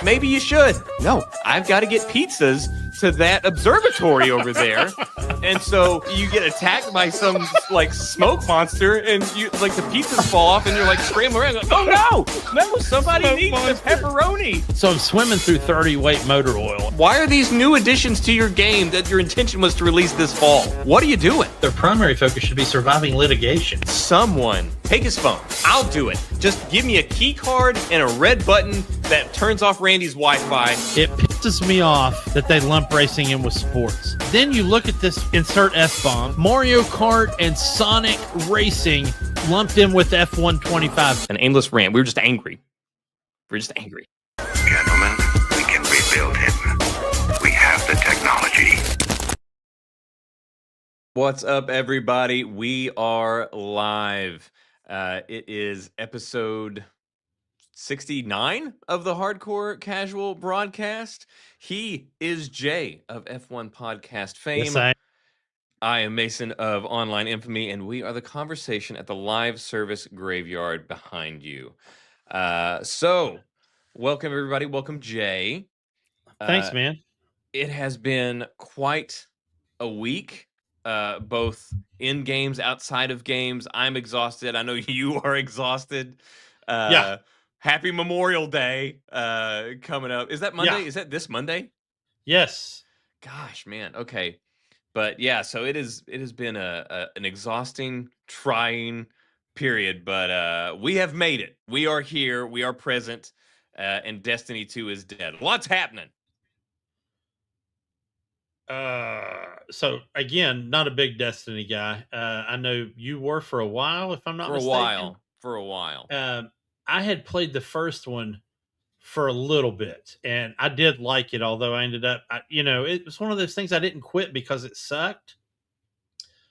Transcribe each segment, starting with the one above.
Maybe you should. No, I've got to get pizzas to that observatory over there. And so you get attacked by some like smoke monster, and you like the pizzas fall off, and you're like scrambling around. Like, oh no, somebody Smoke needs monster. the pepperoni. So I'm swimming through 30-weight motor oil. Why are these new additions to your game that your intention was to release this fall? What are you doing? Their primary focus should be surviving litigation. Someone take his phone. I'll do it. Just give me a key card and a red button that turns off Randy's Wi-Fi. It pisses me off that they lump racing in with sports. Then you look at this insert F-bomb, Mario Kart and Sonic Racing lumped in with F-125. An aimless rant. We were just angry. Gentlemen, we can rebuild him. We have the technology. What's up, everybody? We are live. It is episode 69 of the Hardcore Casual broadcast. He is Jay of F1 Podcast fame. Yes, I am Mason of Online Infamy, and we are the conversation at the live service graveyard behind you. So, welcome, everybody. Welcome, Jay. Thanks, man. It has been quite a week. Both in games, outside of games. I'm exhausted. I know you are exhausted. Yeah. Happy Memorial Day coming up. Is that Monday? Yeah. Is that this Monday? Yes. Gosh, man. Okay. But yeah, so it has been an exhausting, trying period, but we have made it. We are here. We are present, and Destiny 2 is dead. What's happening? So again, not a big Destiny guy. I know you were for a while, if I'm not mistaken. For a while. I had played the first one for a little bit, and I did like it. Although I ended up, it was one of those things I didn't quit because it sucked.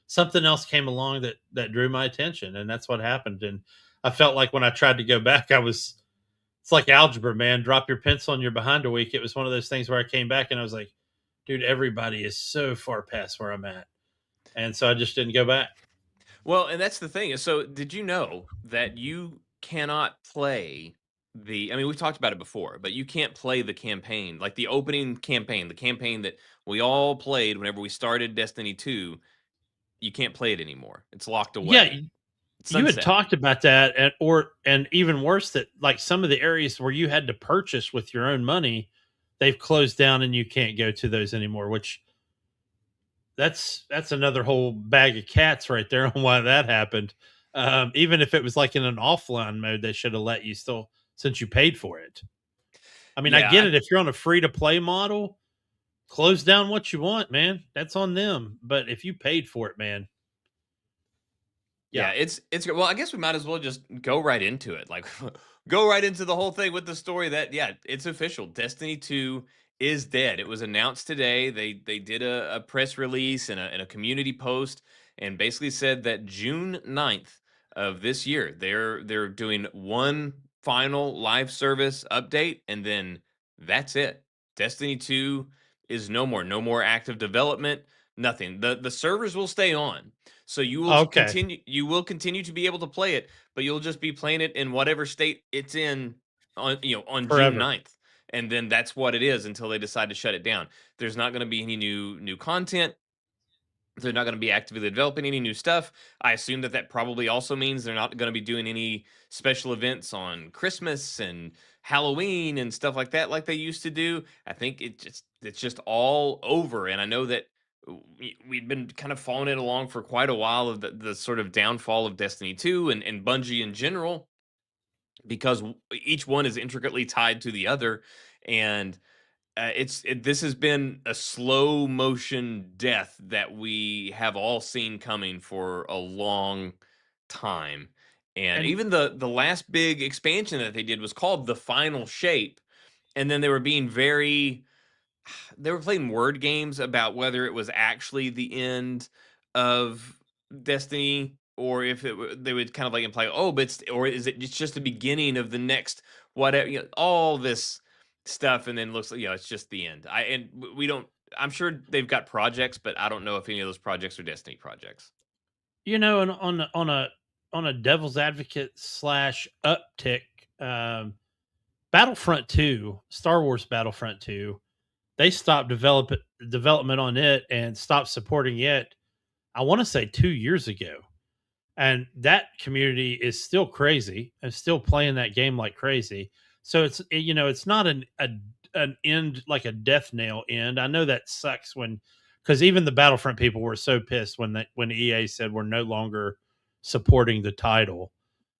Something else came along that drew my attention, and that's what happened. And I felt like when I tried to go back, it's like algebra, man. Drop your pencil and you're behind a week. It was one of those things where I came back and I was like, dude, everybody is so far past where I'm at. And so I just didn't go back. Well, and that's the thing. So did you know that you cannot play we've talked about it before, but you can't play the campaign, like the opening campaign, the campaign that we all played whenever we started Destiny 2, you can't play it anymore. It's locked away. Yeah, It's you had sunset. talked about that, and even worse, that like some of the areas where you had to purchase with your own money, they've closed down and you can't go to those anymore, which that's another whole bag of cats right there on why that happened. Even if it was like in an offline mode, they should have let you still, since you paid for it. I mean, Yeah, I get it. If you're on a free to play model, close down what you want, man. That's on them. But if you paid for it, man. Yeah, it's well, I guess we might as well just go right into it. Like go right into the whole thing with the story that it's official. Destiny 2 is dead. It was announced today. They did a press release and a community post and basically said that June 9th of this year, they're doing one final live service update, and then that's it. Destiny 2 is no more. No more active development, nothing. The servers will stay on. So you will continue to be able to play it, but you'll just be playing it in whatever state it's in on Forever. June 9th. And then that's what it is until they decide to shut it down. There's not going to be any new content. They're not going to be actively developing any new stuff. I assume that probably also means they're not going to be doing any special events on Christmas and Halloween and stuff like that like they used to do. I think it's just all over. And I know that we'd been kind of following it along for quite a while of the sort of downfall of Destiny 2 and Bungie in general, because each one is intricately tied to the other. And this has been a slow motion death that we have all seen coming for a long time. And even the last big expansion that they did was called The Final Shape. And then they were being they were playing word games about whether it was actually the end of Destiny, or if they would kind of like imply, or is it just the beginning of the next whatever, all this stuff, and then looks like it's just the end. I'm sure they've got projects, but I don't know if any of those projects are Destiny projects. And on a devil's advocate / uptick, back Battlefront 2, Star Wars Battlefront 2, they stopped development on it and stopped supporting it, I want to say 2 years ago. And that community is still crazy and still playing that game like crazy. So it's not an end, like a death nail end. I know that sucks because even the Battlefront people were so pissed when EA said we're no longer supporting the title.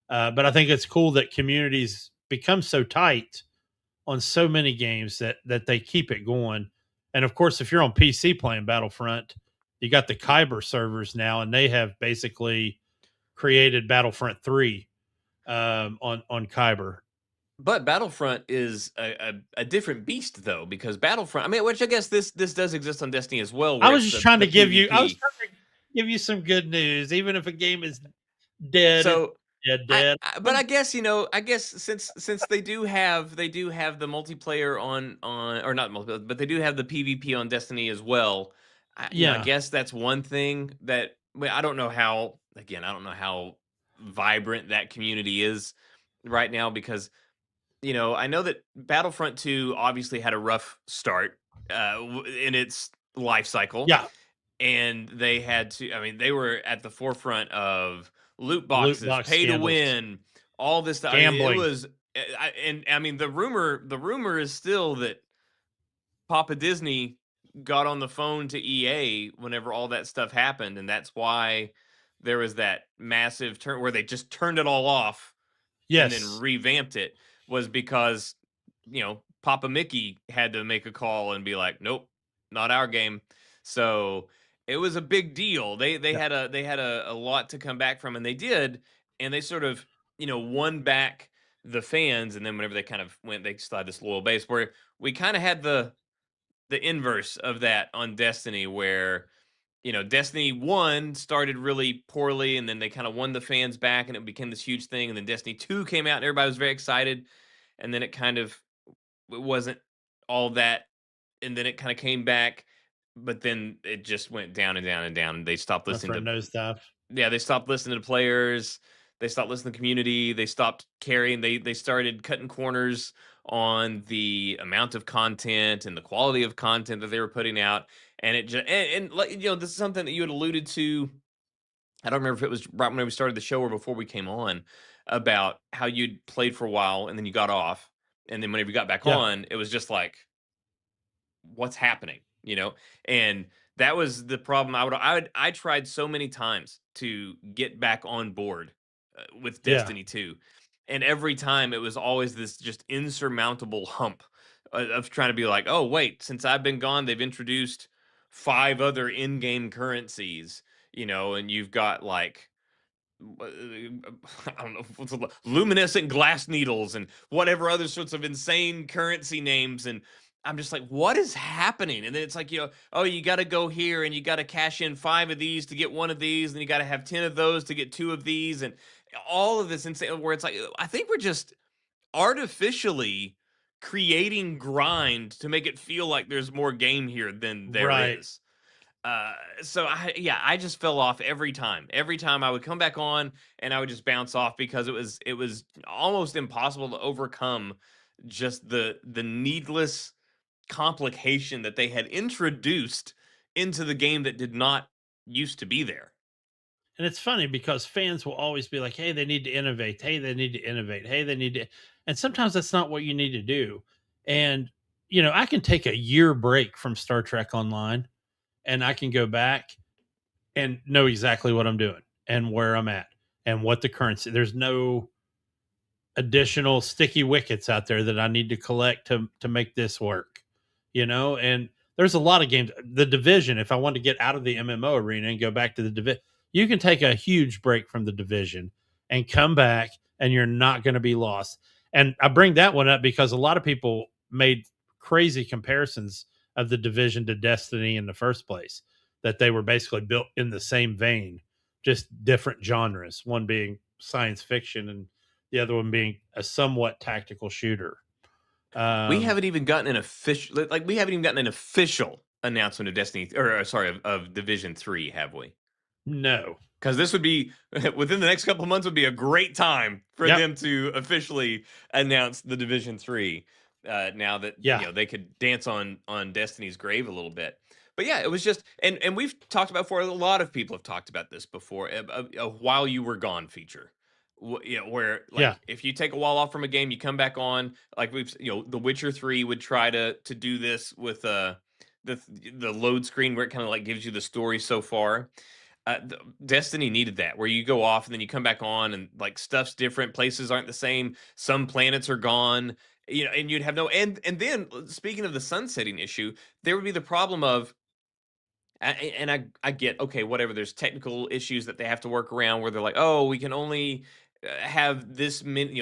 But I think it's cool that communities become so tight on so many games that they keep it going. And of course, if you're on PC playing Battlefront, you got the Kyber servers now, and they have basically created Battlefront 3 on Kyber. But Battlefront is a different beast, though, because Battlefront. I mean, which I guess this does exist on Destiny as well, I where was it's just trying the to give you. I was PvP. trying to give you some good news. Even if a game is dead, it's So dead. but I guess I guess since they do have the multiplayer on or not multiplayer, but they do have the PvP on Destiny as well. I Yeah, guess that's one thing that I don't know how. Again, I don't know how vibrant that community is right now because I know that Battlefront 2 obviously had a rough start in its life cycle, yeah. and they had to. I mean, they were at the forefront of loot Loot boxes, box pay to scandals, win, all this stuff. I mean, it gambling. was, and I mean, the rumor is still that Papa Disney got on the phone to EA whenever all that stuff happened, and that's why there was that massive turn where they just turned it all off and then Yes, revamped it was because Papa Mickey had to make a call and be like, "Nope, not our game." So it was a big deal. They yeah, had a lot to come back from, and they did, and they sort of won back the fans. And then whenever they kind of went, they still had this loyal base where we kind of had the inverse of that on Destiny, where Destiny 1 started really poorly, and then they kind of won the fans back, and it became this huge thing. And then Destiny 2 came out, and everybody was very excited. And then it kind of it wasn't all that. And then it kind of came back, but then it just went down and down and down. And they stopped went listening for a to, nosedive. yeah, they stopped listening to players. They stopped listening to the community. They stopped caring. They started cutting corners on the amount of content and the quality of content that they were putting out. And it just and like this is something that you had alluded to. I don't remember if it was right when we started the show or before we came on about how you'd played for a while and then you got off, and then whenever you got back Yeah, on, it was just like, what's happening, and that was the problem. I tried so many times to get back on board with yeah, Destiny 2, and every time it was always this just insurmountable hump of trying to be like, oh wait, since I've been gone, they've introduced 5 other in-game currencies, and you've got like I don't know, luminescent glass needles and whatever other sorts of insane currency names. And I'm just like, what is happening? And then it's like, oh, you got to go here and you got to cash in 5 of these to get one of these. And you got to have 10 of those to get 2 of these. And all of this insane where it's like, I think we're just artificially creating grind to make it feel like there's more game here than there right. is. So I just fell off every time. Every time I would come back on and I would just bounce off because it was almost impossible to overcome just the needless complication that they had introduced into the game that did not used to be there. And it's funny because fans will always be like, "Hey, they need to innovate. Hey, they need to innovate. Hey, they need to." And sometimes that's not what you need to do. And I can take a year break from Star Trek Online, and I can go back and know exactly what I'm doing and where I'm at and what the currency. There's no additional sticky wickets out there that I need to collect to make this work, And there's a lot of games. The Division, if I want to get out of the MMO arena and go back to the Division, you can take a huge break from the Division and come back, and you're not going to be lost. And I bring that one up because a lot of people made crazy comparisons of the Division to Destiny in the first place, that they were basically built in the same vein, just different genres. One being science fiction and the other one being a somewhat tactical shooter. We Um, haven't even gotten an official we haven't even gotten an official announcement of Destiny, or sorry, of Division 3, have we? no, because this would be within the next couple of months would be a great time for Yep. them to officially announce the Division 3. Now that Yeah. they could dance on Destiny's grave a little bit. But yeah, it was just and we've talked about before. A lot of people have talked about this before. A while you were gone feature. Where Yeah. like if you take a while off from a game, you come back on. Like The Witcher 3 would try to do this with the the load screen where it kind of like gives you the story so far. Destiny needed that, where you go off and then you come back on, and like stuff's different. Places aren't the same. Some planets are gone. And you'd have no. And then speaking of the sunsetting issue, there would be the problem of, and I get, okay, whatever. There's technical issues that they have to work around, where they're like, oh, we can only have this many,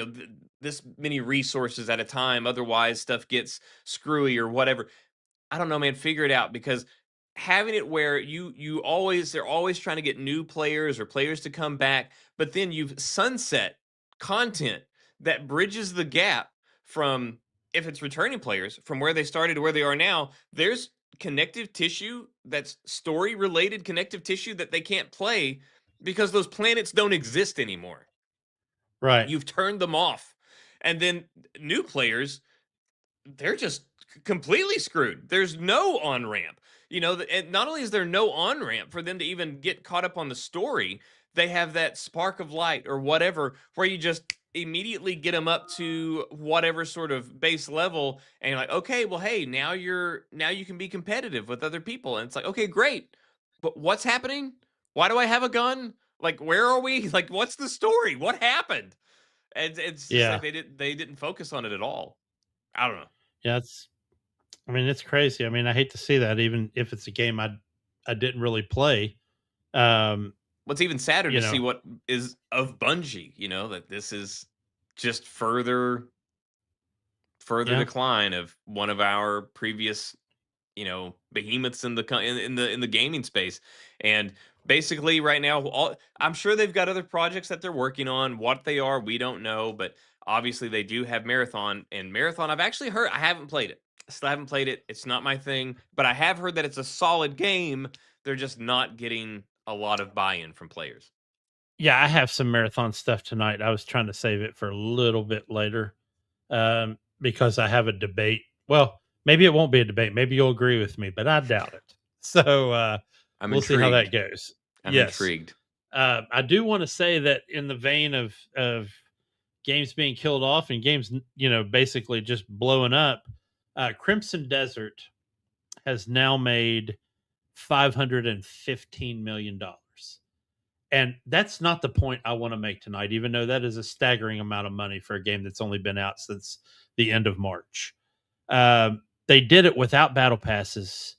this many resources at a time. Otherwise, stuff gets screwy or whatever. I don't know, man. Figure it out, because having it where they're always trying to get new players or players to come back, but then you've sunset content that bridges the gap from, if it's returning players, from where they started to where they are now. There's connective tissue, that's story related connective tissue, that they can't play because those planets don't exist anymore. Right. You've turned them off. And then new players, they're just completely screwed. There's no on ramp. And not only is there no on ramp for them to even get caught up on the story, they have that spark of light or whatever, where you just immediately get them up to whatever sort of base level, and you're like, okay, well, hey, now you can be competitive with other people, and it's like, okay, great, but what's happening? Why do I have a gun? Like, where are we? Like, what's the story? What happened? And it's just like Yeah. they didn't focus on it at all. I don't know. Yeah. I mean, it's crazy. I mean, I hate to see that, even if it's a game I didn't really play. Um, What's even sadder you to see know, what is of Bungie, that this is just further yeah. decline of one of our previous, behemoths in the in the gaming space. And basically right now, I'm sure they've got other projects that they're working on. What they are, we don't know, but obviously they do have Marathon, and Marathon, I've actually heard, I haven't played it. Still haven't played it. It's not my thing, but I have heard that it's a solid game. They're just not getting a lot of buy-in from players. Yeah, I have some marathon stuff tonight. I was trying to save it for a little bit later, because I have a debate. Well, maybe it won't be a debate. Maybe you'll agree with me, but I doubt it. So I'm we'll see how intrigued. that goes. I'm Yes, intrigued. I do want to say that in the vein of games being killed off and games, basically just blowing up, Crimson Desert has now made $515 million. And that's not the point I want to make tonight, even though that is a staggering amount of money for a game that's only been out since the end of March. They did it without battle passes,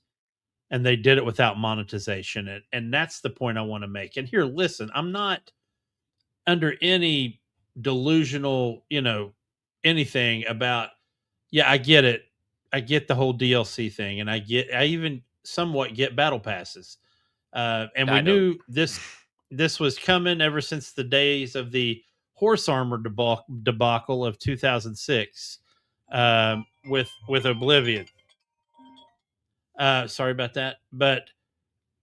and they did it without monetization. And that's the point I want to make. And here, listen, I'm not under any delusional, anything about, yeah, I get it. I get the whole DLC thing, and I even somewhat get battle passes. And we I don't. knew this was coming ever since the days of the horse armor debacle of 2006, with Oblivion. Sorry about that, but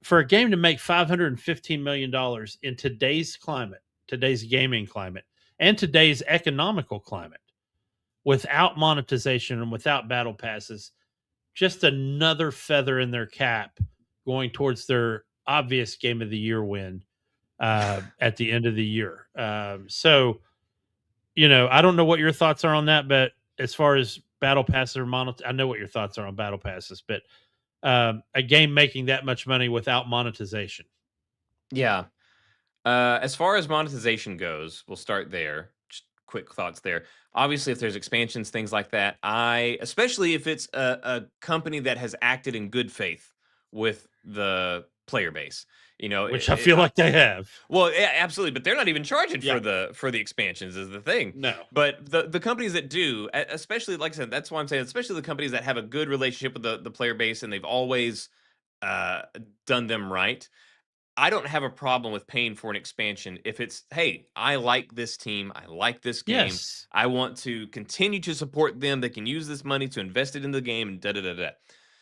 for a game to make $515 million in today's climate, today's gaming climate, and today's economical climate, without monetization and without battle passes, just another feather in their cap going towards their obvious game of the year win at the end of the year. I don't know what your thoughts are on that, but as far as battle passes or I know what your thoughts are on battle passes, but a game making that much money without monetization. Yeah. As far as monetization goes, we'll start there. Just quick thoughts there. Obviously, if there's expansions, things like that, especially if it's a company that has acted in good faith with the player base, Which I feel like they have. well, yeah, absolutely, but they're not even charging Yeah. for the expansions is the thing. No. But the companies that do, especially like I said, that's why I'm saying, especially the companies that have a good relationship with the player base, and they've always uh, done them right. I don't have a problem with paying for an expansion if it's, hey, I like this team, I like this game, Yes. I want to continue to support them. They can use this money to invest it in the game, and da da da da.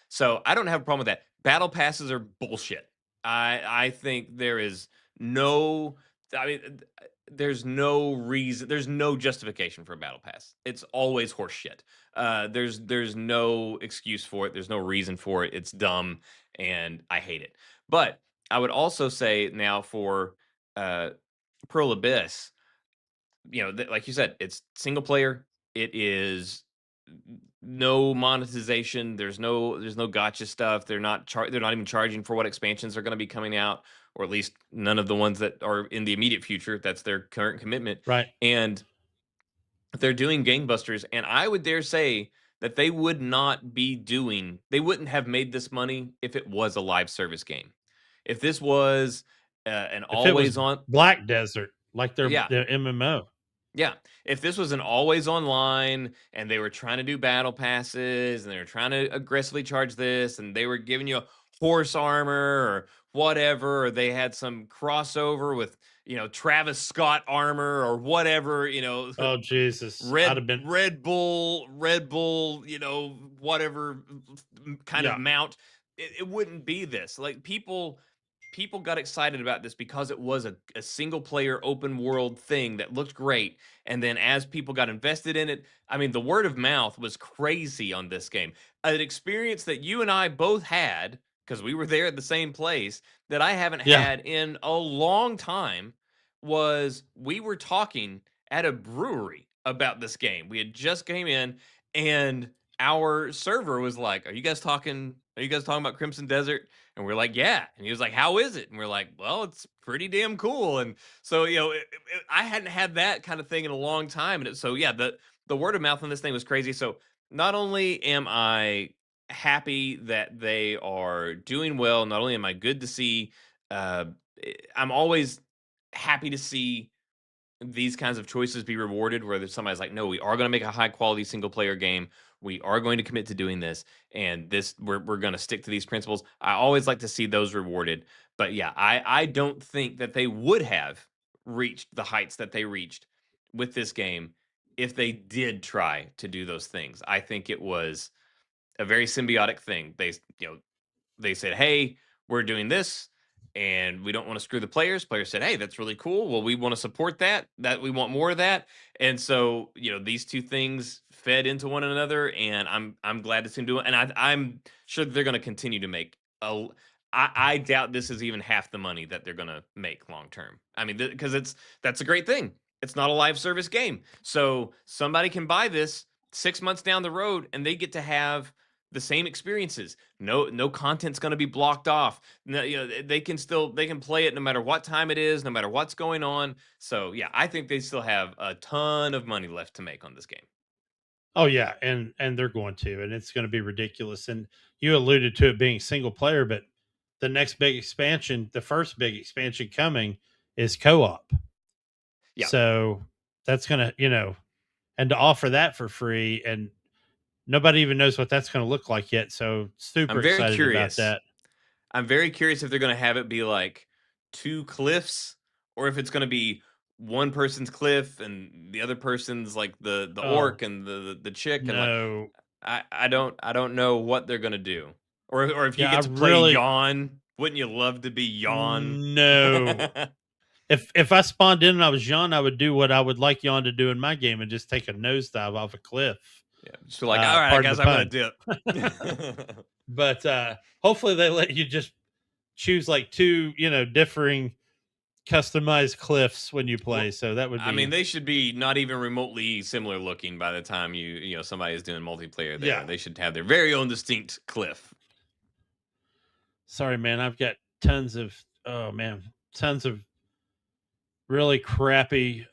So I don't have a problem with that. Battle passes are bullshit. I think there is no, I mean, there's no reason, there's no justification for a battle pass. It's always horseshit. There's no excuse for it. There's no reason for it. It's dumb, and I hate it. But I would also say now for uh, Pearl Abyss, like you said, it's single player. It is no monetization. There's no gotcha stuff. They're not even charging for what expansions are going to be coming out, or at least none of the ones that are in the immediate future. That's their current commitment. Right. And they're doing gangbusters, and I would dare say that they wouldn't have made this money if it was a live service game. If this was an If it was always on, Black Desert, like yeah, their MMO. yeah. If this was an always online and they were trying to do battle passes and they were trying to aggressively charge this and they were giving you horse armor or whatever, or they had some crossover with, Travis Scott armor or whatever, Oh Jesus, I'd have Red been. Red Bull, whatever kind of Yeah, mount, it wouldn't be this. Like people got excited about this because it was a single player open world thing that looked great. And then as people got invested in it, I mean, the word of mouth was crazy on this game. An experience that you and I both had because we were there at the same place that I haven't yeah, had in a long time was we were talking at a brewery about this game. We had just came in and our server was like, Are you guys talking about Crimson Desert?" And we're like, "Yeah." And he was like, "How is it?" And we're like, "Well, it's pretty damn cool." And so, I hadn't had that kind of thing in a long time. And so, yeah, the word of mouth on this thing was crazy. So, not only am I happy that they are doing well, not only am I good to see, uh, I'm always happy to see these kinds of choices be rewarded where there's somebody's like, no, we are going to make a high quality single player game. We are going to commit to doing this, and we're going to stick to these principles. I always like to see those rewarded. But yeah, I don't think that they would have reached the heights that they reached with this game if they did try to do those things. I think it was a very symbiotic thing. They said, "Hey, we're doing this, and we don't want to screw the players." Players said, "Hey, that's really cool. Well, we want to support that. That we want more of that." And so, these two things fed into one another, and I'm glad to see them do it. And I'm sure that they're going to continue to make a. I doubt this is even half the money that they're going to make long term. I mean, because that's a great thing. It's not a live service game, so somebody can buy this 6 months down the road, and they get to have the same experiences. No content's going to be blocked off. No, they can play it no matter what time it is, no matter what's going on. So yeah, I think they still have a ton of money left to make on this game. oh yeah, and they're going to, and it's going to be ridiculous. And you alluded to it being single player, but the next big expansion, the first big expansion coming, is co-op. Yeah, So that's gonna, and to offer that for free, and nobody even knows what that's going to look like yet. So super I'm very excited about curious. that. I'm very curious if they're going to have it be like two cliffs, or if it's going to be one person's cliff and the other person's like the Oh orc and the chick, and like no, I don't know what they're going to do, or if you yeah, I get to play really Yawn. Wouldn't you love to be Yawn? no. If I spawned in and I was Yon, I would do what I would like Yon to do in my game and just take a nosedive off a cliff. Yeah, so like, all right, I Pardon the guess I'm gonna pun. dip. But hopefully they let you just choose like two, differing customized cliffs when you play. Well, So that would I mean, be they should be not even remotely similar looking by the time somebody is doing multiplayer there. yeah. They should have their very own distinct cliff. Sorry, man. I've got tons of really crappy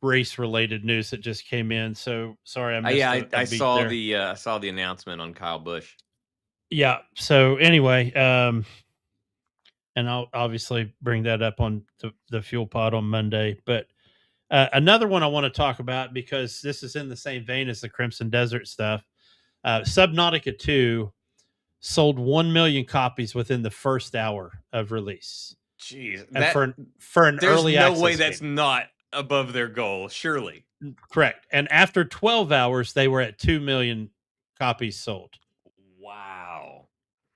race related news that just came in. So sorry I missed Yeah, a I beat saw there. the announcement on Kyle Busch. Yeah. So anyway, and I'll obviously bring that up on the fuel pod on Monday. But another one I want to talk about, because this is in the same vein as the Crimson Desert stuff. Subnautica 2 sold 1 million copies within the first hour of release, Jeez, and that for an there's early no way access that's game. not above their goal. Surely. Correct. And after 12 hours, they were at 2 million copies sold. Wow,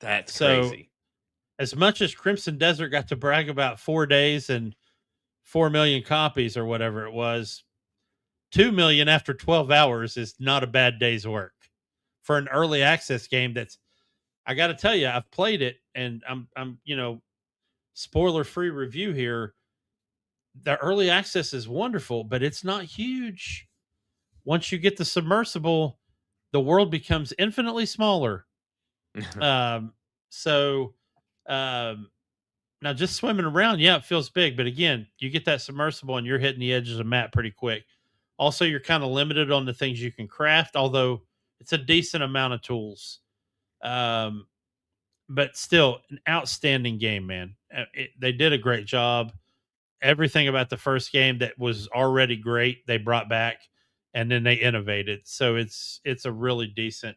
that's So crazy. as much as Crimson Desert got to brag about 4 days and 4 million copies or whatever it was, 2 million after 12 hours is not a bad day's work for an early access game. That's, I got to tell you, I've played it, and I'm spoiler free review here. The early access is wonderful, but it's not huge. Once you get the submersible, the world becomes infinitely smaller. Um, so um, Now just swimming around, yeah, it feels big, but again, you get that submersible and you're hitting the edges of the map pretty quick. Also, you're kind of limited on the things you can craft, although it's a decent amount of tools. Um, but still, an outstanding game, man. They did a great job. Everything about the first game that was already great, they brought back, and then they innovated. So it's a really decent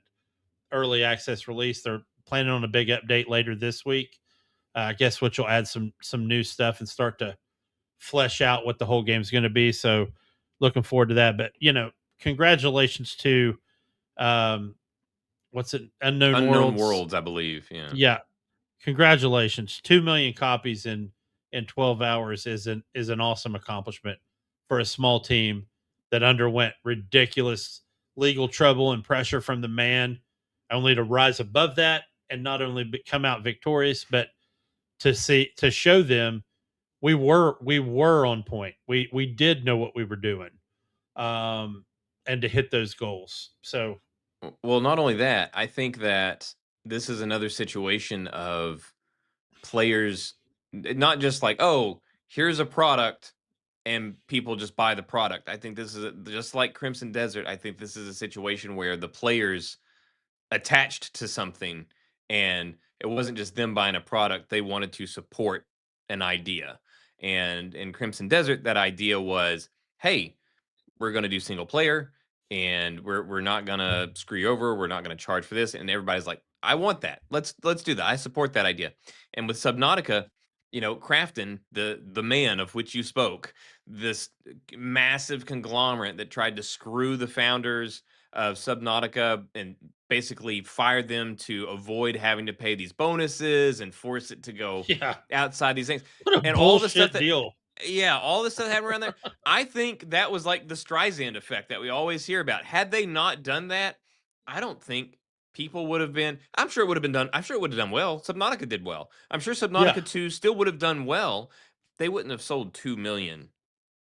early access release. They're planning on a big update later this week. I guess which will add some new stuff and start to flesh out what the whole game's going to be. So looking forward to that. But congratulations to um, what's it, Unknown Unknown Worlds. Worlds, I believe. Yeah. Yeah, congratulations. 2 million copies in 12 hours is an awesome accomplishment for a small team that underwent ridiculous legal trouble and pressure from the man, only to rise above that and not only come out victorious, but to show them we were on point. We did know what we were doing, and to hit those goals. So Well, not only that, I think that this is another situation of players not just like, oh, here's a product and people just buy the product. I think this is just like Crimson Desert. I think this is a situation where the players attached to something, and it wasn't just them buying a product, they wanted to support an idea. And in Crimson Desert, that idea was, hey, we're going to do single player, and we're not going to screw you over, we're not going to charge for this. And everybody's like, I want that, let's do that, I support that idea. And with Subnautica, Crafton, the man of which you spoke, this massive conglomerate that tried to screw the founders of Subnautica and basically fired them to avoid having to pay these bonuses and force it to go yeah, outside these things, what a and all the stuff bullshit that, deal. yeah, all this stuff happening around there. I think that was like the Streisand effect that we always hear about. Had they not done that, I don't think people would have been. I'm sure it would have been done. I'm sure it would have done well. Subnautica did well. I'm sure Yeah, Subnautica 2 still would have done well. They wouldn't have sold 2 million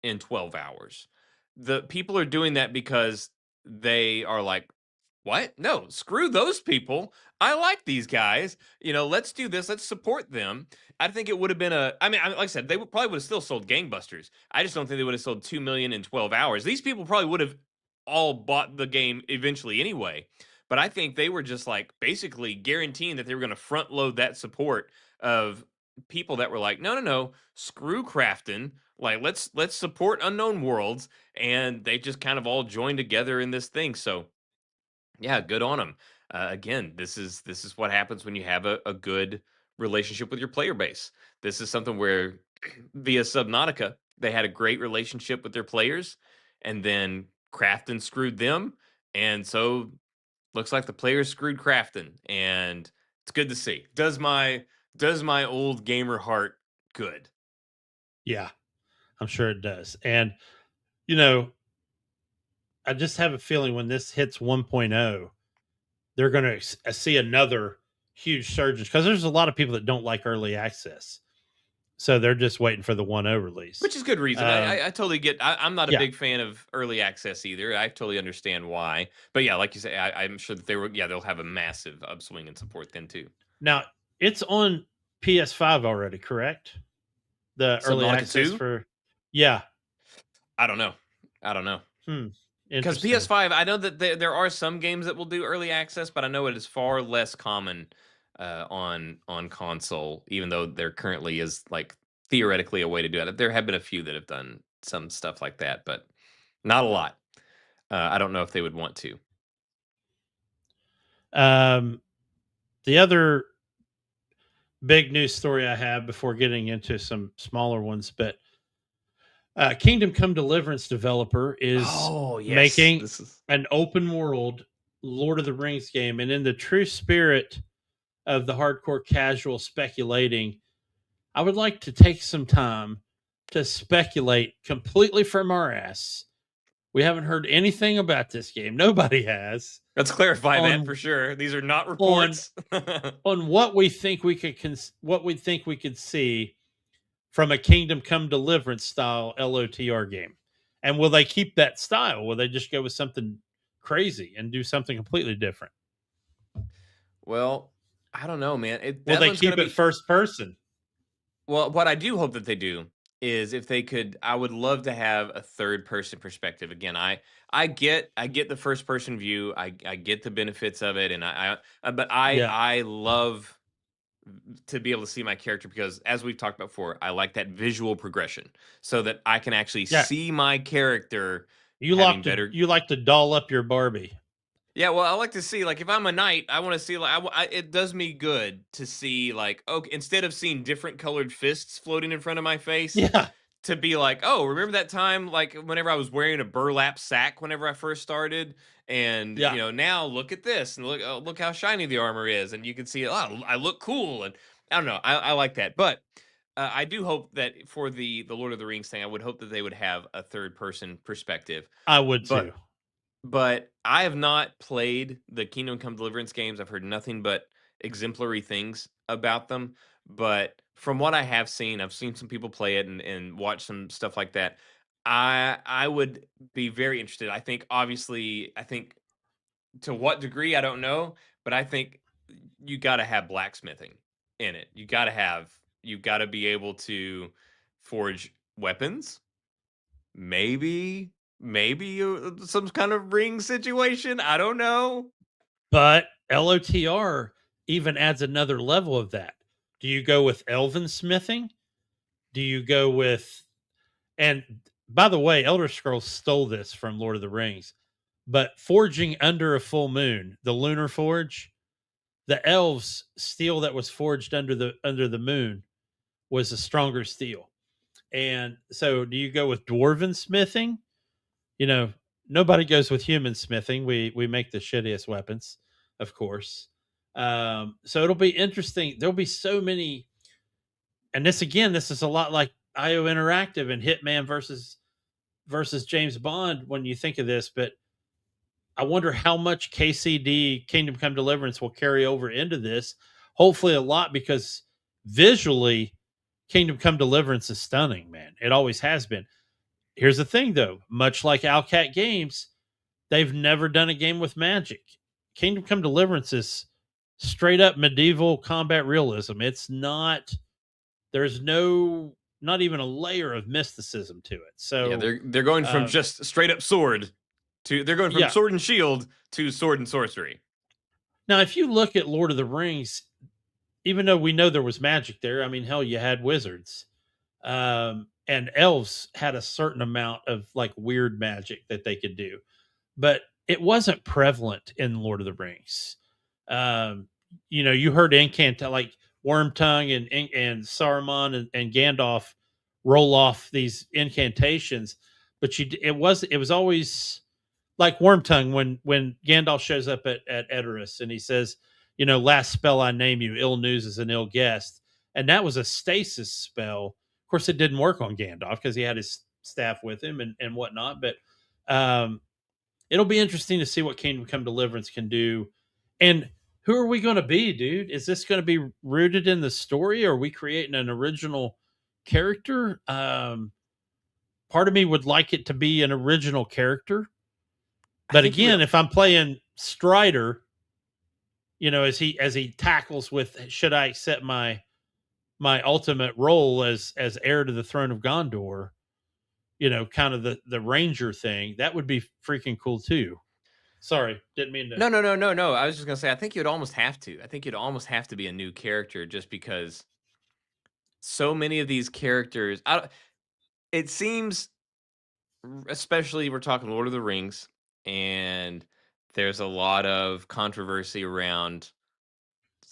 in 12 hours. The people are doing that because they are like, what? No, screw those people. I like these guys. Let's do this. Let's support them. I think it would have been a. I mean, like I said, they probably would have still sold gangbusters. I just don't think they would have sold 2 million in 12 hours. These people probably would have all bought the game eventually anyway. But I think they were just like basically guaranteeing that they were going to front load that support of people that were like, no, no, no, screw Crafton. Like, let's support Unknown Worlds, and they just kind of all joined together in this thing. So yeah, good on them. Again, this is what happens when you have a good relationship with your player base. This is something where via Subnautica, they had a great relationship with their players, and then Crafton screwed them, and so looks like the players screwed Crafton, and it's good to see. Does my old gamer heart good. yeah, I'm sure it does. And you know, I just have a feeling when this hits 1.0, they're going to see another huge surge because there's a lot of people that don't like early access. So they're just waiting for the 1.0 release. Which is good reason. I totally get. I'm not a Yeah. big fan of early access either. I totally understand why. But yeah, like you say, I'm sure that they'll have a massive upswing in support then too. Now, it's on PS5 already, correct? The early Subnautica access 2? for. Yeah. I don't know. Because Interesting. PS5, I know that there are some games that will do early access, but I know it is far less common on console. Even though there currently is like theoretically a way to do it. There have been a few that have done some stuff like that, but not a lot. I don't know if they would want to. The other big news story I have before getting into some smaller ones, but Kingdom Come Deliverance developer is Oh, yes. making This is an open world Lord of the Rings game, and in the true spirit of the hardcore casual speculating, I would like to take some time to speculate completely from our ass. We haven't heard anything about this game. Nobody has. Let's clarify that for On sure. These are not on reports. on what we think we could what we think we could see from a Kingdom Come Deliverance style LOTR game. And will they keep that style? Will they just go with something crazy and do something completely different? Well, I don't know, man. Will That they one's gonna keep it be first person? well. What I do hope that they do is if they could. I would love to have a third person perspective. Again, I get the first person view. I get the benefits of it, and but Yeah. I love to be able to see my character because as we've talked about before, I like that visual progression so that I can actually Yeah. see my character You having like to better. you like to doll up your Barbie. Yeah, well, I like to see like if I'm a knight, I want to see like it does me good to see like okay, instead of seeing different colored fists floating in front of my face, Yeah. to be like, oh, remember that time like whenever I was wearing a burlap sack whenever I first started, and Yeah. now look at this and look how shiny the armor is, and you can see oh I look cool, and I don't know, I like that, but. I do hope that for the Lord of the Rings thing, I would hope that they would have a third person perspective, I would but too. I have not played the Kingdom Come Deliverance games. I've heard nothing but exemplary things about them. But from what I have seen, I've seen some people play it and watch some stuff like that. I would be very interested. I think obviously I think to what degree I don't know, but I think you got to have blacksmithing in it. You got to be able to forge weapons, maybe some kind of ring situation. I don't know. But LOTR even adds another level of that. Do you go with elven smithing? Do you go with and by the way, Elder Scrolls stole this from Lord of the Rings, but forging under a full moon, the lunar forge, the elves steel that was forged under the moon was a stronger steel. And so do you go with dwarven smithing? You know, nobody goes with human smithing. We make the shittiest weapons, of course. So it'll be interesting. There'll be so many, and this is a lot like IO Interactive and Hitman versus James Bond when you think of this. But I wonder how much KCD Kingdom Come Deliverance will carry over into this. Hopefully, a lot because visually, Kingdom Come Deliverance is stunning, man. It always has been. Here's the thing, though. Much like Owlcat Games, they've never done a game with magic. Kingdom Come Deliverance is straight up medieval combat realism. It's not. There's no, not even a layer of mysticism to it. Yeah, So, they're going from just straight up sword to they're going from yeah. sword and shield to sword and sorcery. Now, if you look at Lord of the Rings, even though we know there was magic there, I mean, hell, you had wizards, and elves had a certain amount of like weird magic that they could do, but it wasn't prevalent in Lord of the Rings. Um, you heard incant like Wormtongue and Saruman and Gandalf roll off these incantations, but it was always like Wormtongue when Gandalf shows up at Edoras and he says, last spell I name you, ill news is an ill guest. And that was a stasis spell. Of course, it didn't work on Gandalf because he had his staff with him and whatnot. But it'll be interesting to see what Kingdom Come Deliverance can do. And who are we going to be, dude? Is this going to be rooted in the story? Or are we creating an original character? Part of me would like it to be an original character. But again, if I'm playing Strider, as he tackles with, should I accept my ultimate role as heir to the throne of Gondor, kind of the ranger thing, that would be freaking cool too. Sorry, didn't mean to. No. I was just gonna say I think you'd almost have to. I think you'd almost have to be a new character just because so many of these characters. It seems, especially we're talking Lord of the Rings, and there's a lot of controversy around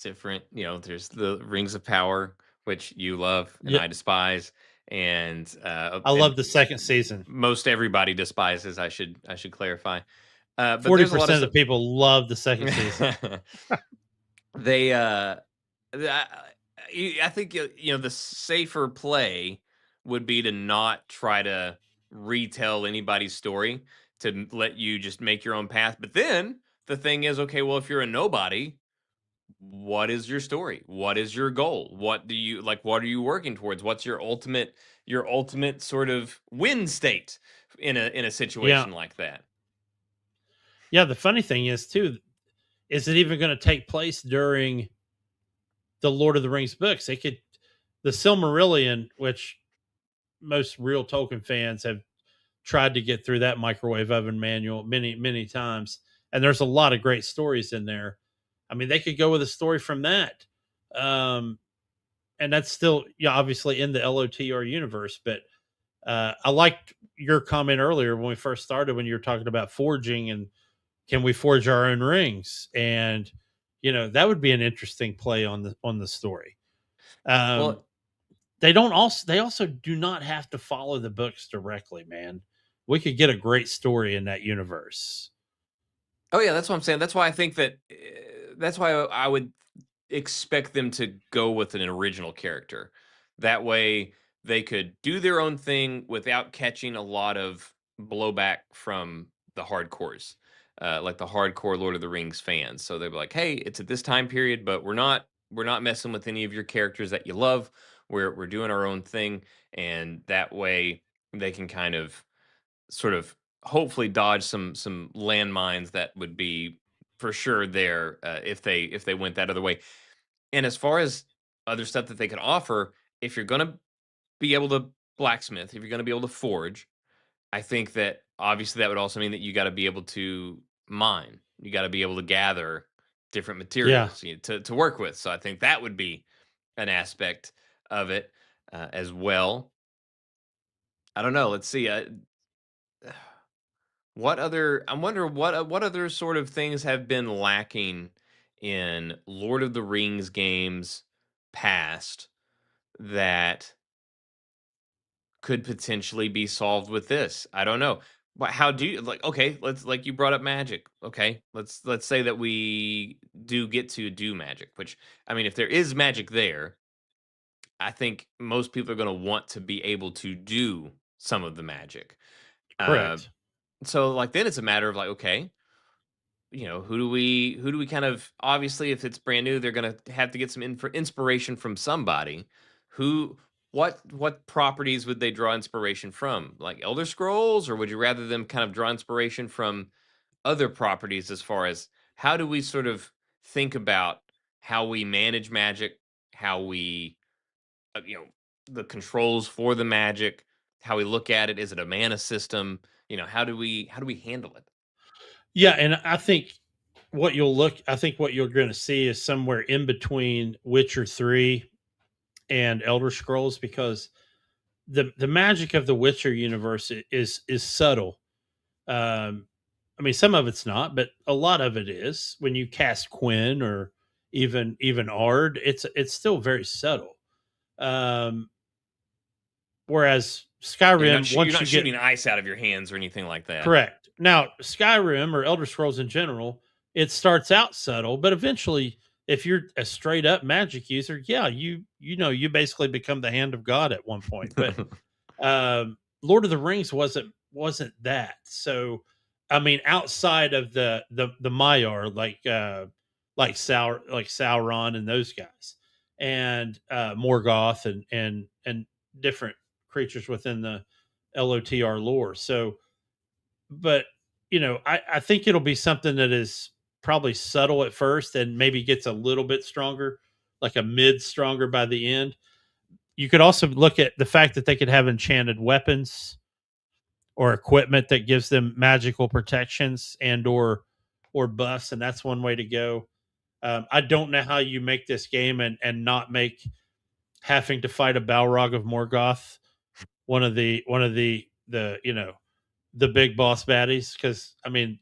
different. There's the Rings of Power, which you love and Yeah, I despise, and I love the second season. most everybody despises. I should clarify. But there's a lot 40% of of the stuff. people love the second season. they I, I think the safer play would be to not try to retell anybody's story, to let you just make your own path. But then the thing is, okay, well, if you're a nobody, what is your story? What is your goal? What do you like? What are you working towards? What's your ultimate sort of win state in a Yeah. situation like that? Yeah. The funny thing is, too, is it even going to take place during the Lord of the Rings books? The Silmarillion, which most real Tolkien fans have tried to get through that microwave oven manual many, many times. And there's a lot of great stories in there. I mean, they could go with a story from that. Um, and that's still, yeah, obviously in the LOTR universe. But I liked your comment earlier when we first started, when you were talking about forging and can we forge our own rings? And, that would be an interesting play on the story. Um, Well, they also do not have to follow the books directly, man. We could get a great story in that universe. oh yeah, that's what I'm saying. That's why I think that that's why I would expect them to go with an original character. That way they could do their own thing without catching a lot of blowback from the hardcores. Like the hardcore Lord of the Rings fans. So they'd be like, "Hey, it's at this time period, but we're not messing with any of your characters that you love. We're doing our own thing." And that way they can kind of sort of hopefully dodge some landmines that would be for sure there, if they went that other way. And as far as other stuff that they could offer, if you're gonna be able to blacksmith, if you're gonna be able to forge, I think that obviously that would also mean that you gotta be able to mine. You gotta be able to gather different Yeah. materials, to work with. So I think that would be an aspect of it, as well. I don't know. Let's see. What other I wonder what other sort of things have been lacking in Lord of the Rings games past that could potentially be solved with this? I don't know. But how do you like okay, let's like you brought up magic. Okay. Let's say that we do get to do magic, which I mean if there is magic there, I think most people are going to want to be able to do some of the magic. Uh Correct. so like then it's a matter of like okay, who do we kind of obviously if it's brand new they're going to have to get some inspiration from somebody. Who what what properties would they draw inspiration from, like Elder Scrolls, or would you rather them kind of draw inspiration from other properties, as far as how do we sort of think about how we manage magic, how we the controls for the magic, how we look at it, is it a mana system, how do we handle it? Yeah, and I think what you're going to see is somewhere in between Witcher 3 and Elder Scrolls, because the magic of the Witcher universe is subtle. Um, I mean, some of it's not, but a lot of it is. When you cast Quinn or even Ard, it's still very subtle. Um, Whereas You're not Skyrim, you're once not you get shooting ice out of your hands or anything like that. correct now, Skyrim or Elder Scrolls in general, it starts out subtle, but eventually, if you're a straight up magic user, yeah, you basically become the hand of God at one point. But Lord of the Rings wasn't that. So, I mean, outside of the Maiar, like Sauron and those guys, and Morgoth and different creatures within the LOTR lore. So, but I think it'll be something that is probably subtle at first and maybe gets a little bit stronger, like a mid stronger by the end. You could also look at the fact that they could have enchanted weapons or equipment that gives them magical protections and or buffs, and that's one way to go. I don't know how you make this game and not make having to fight a Balrog of Morgoth one of the the big boss baddies, because I mean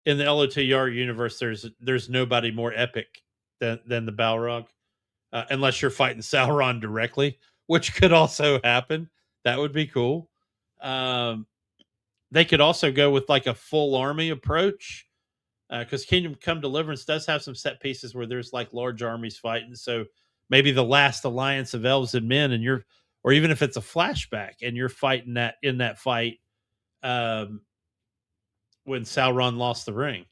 in the LOTR universe there's nobody more epic than the Balrog, unless you're fighting Sauron directly, which could also happen. That would be cool. Um, they could also go with like a full army approach. because Kingdom Come Deliverance does have some set pieces where there's like large armies fighting. So maybe the last alliance of elves and men, and you're, or even if it's a flashback and you're fighting that in that fight um, when Sauron lost the ring.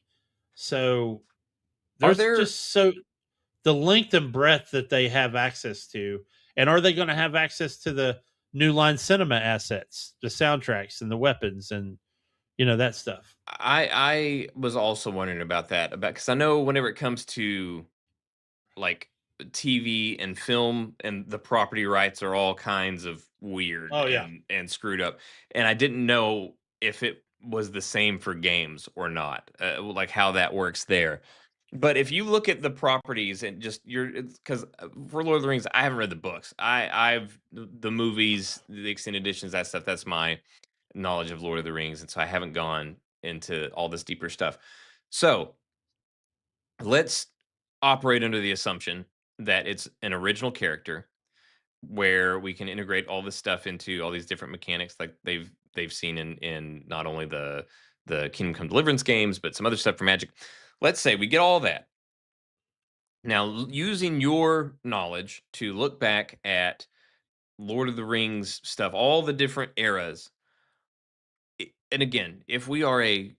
So Are there's there just so the length and breadth that they have access to, and are they going to have access to the New Line Cinema assets, the soundtracks and the weapons and that stuff? I was also wondering about that, about because I know whenever it comes to like TV and film, and the property rights are all kinds of weird Oh yeah, and screwed up. And I didn't know if it was the same for games or not, like how that works there. But if you look at the properties and just because for Lord of the Rings, I haven't read the books. I've the movies, the extended editions, that stuff. That's my knowledge of Lord of the Rings, and so I haven't gone into all this deeper stuff. So let's operate under the assumption that it's an original character where we can integrate all this stuff into all these different mechanics like they've seen in not only the Kingdom Come Deliverance games, but some other stuff for Magic. Let's say we get all that. Now, using your knowledge to look back at Lord of the Rings stuff, all the different eras, and again, if we are a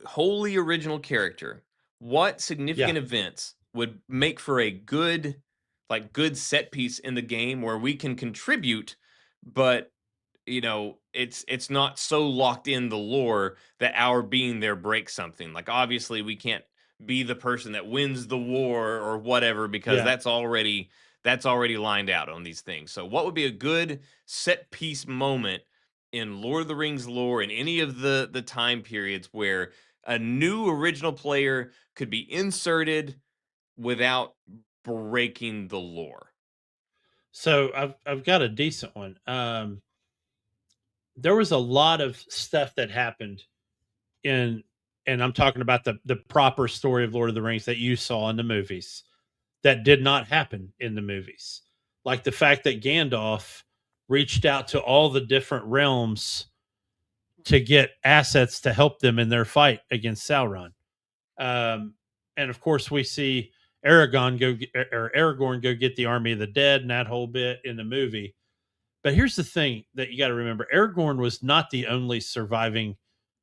wholly original character, what yeah. significant events would make for a good, like good set piece in the game where we can contribute, but it's not so locked in the lore that our being there breaks something. Like obviously we can't be the person that wins the war or whatever, because Yeah. that's already lined out on these things. So what would be a good set piece moment in Lord of the Rings lore in any of the time periods where a new original player could be inserted without breaking the lore? So I've got a decent one. There was a lot of stuff that happened in, and I'm talking about the proper story of Lord of the Rings that you saw in the movies that did not happen in the movies. Like the fact that Gandalf reached out to all the different realms to get assets to help them in their fight against Sauron. Um, and of course, we see Aragorn go get the army of the dead and that whole bit in the movie. But here's the thing that you got to remember: Aragorn was not the only surviving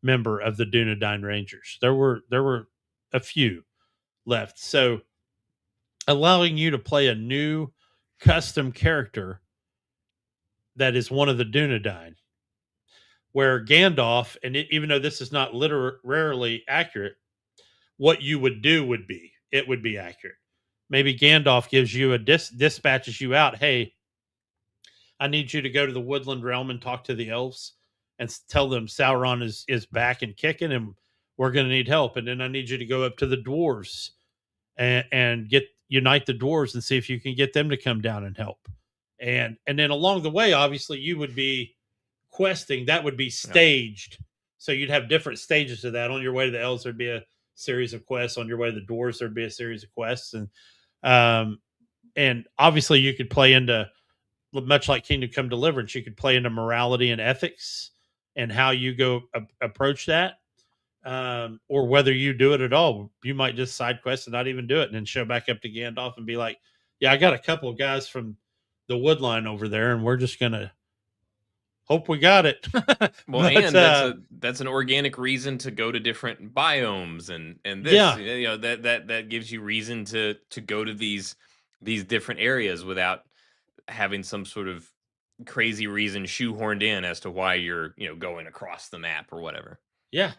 member of the Dunedain Rangers. There were a few left. So allowing you to play a new custom character that is one of the Dunedain, where Gandalf, and even though this is not literally accurate, what you would do would be it would be accurate. Maybe Gandalf gives you a dispatches you out. Hey, I need you to go to the Woodland Realm and talk to the elves and tell them Sauron is back and kicking, and we're going to need help. And then I need you to go up to the dwarves and get unite the dwarves and see if you can get them to come down and help. And then along the way, obviously, you would be questing. That would be Yeah. staged. So you'd have different stages of that. On your way to the elves, there'd be a series of quests. On your way to the dwarves, there'd be a series of quests. Um, and obviously, you could play into, much like Kingdom Come Deliverance, you could play into morality and ethics and how you go approach that, or whether you do it at all. You might just side quest and not even do it, and then show back up to Gandalf and be like, "Yeah, I got a couple of guys from the Woodline over there, and we're just gonna hope we got it." Well, But and that's an organic reason to go to different biomes, and this, yeah, that gives you reason to go to these different areas without having some sort of crazy reason shoehorned in as to why you're going across the map or whatever. yeah.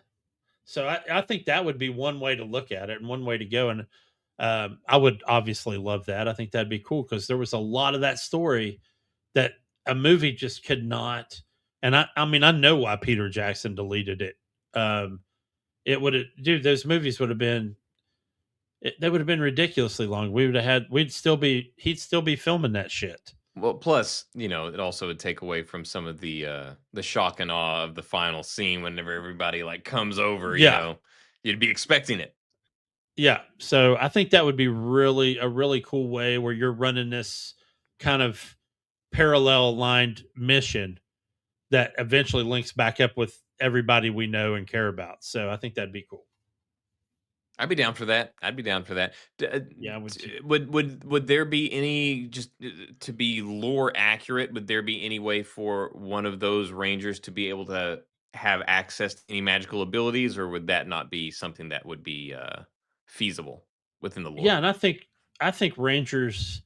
So I think that would be one way to look at it and one way to go. And I would obviously love that. I think that'd be cool because there was a lot of that story that a movie just could not. And I mean, I know why Peter Jackson deleted it. It would have, dude, those movies would have been, they would have been ridiculously long. We would have had, he'd still be filming that shit. Well, plus, it also would take away from some of the shock and awe of the final scene whenever everybody like comes over, Yeah. you'd be expecting it. Yeah. So I think that would be really a really cool way where you're running this kind of parallel aligned mission that eventually links back up with everybody we know and care about. So I think that'd be cool. I'd be down for that. I'd be down for that. Yeah, I would too. Would there be any just to be lore accurate? Would there be any way for one of those rangers to be able to have access to any magical abilities, or would that not be something that would be feasible within the Yeah, lore? and I think Rangers,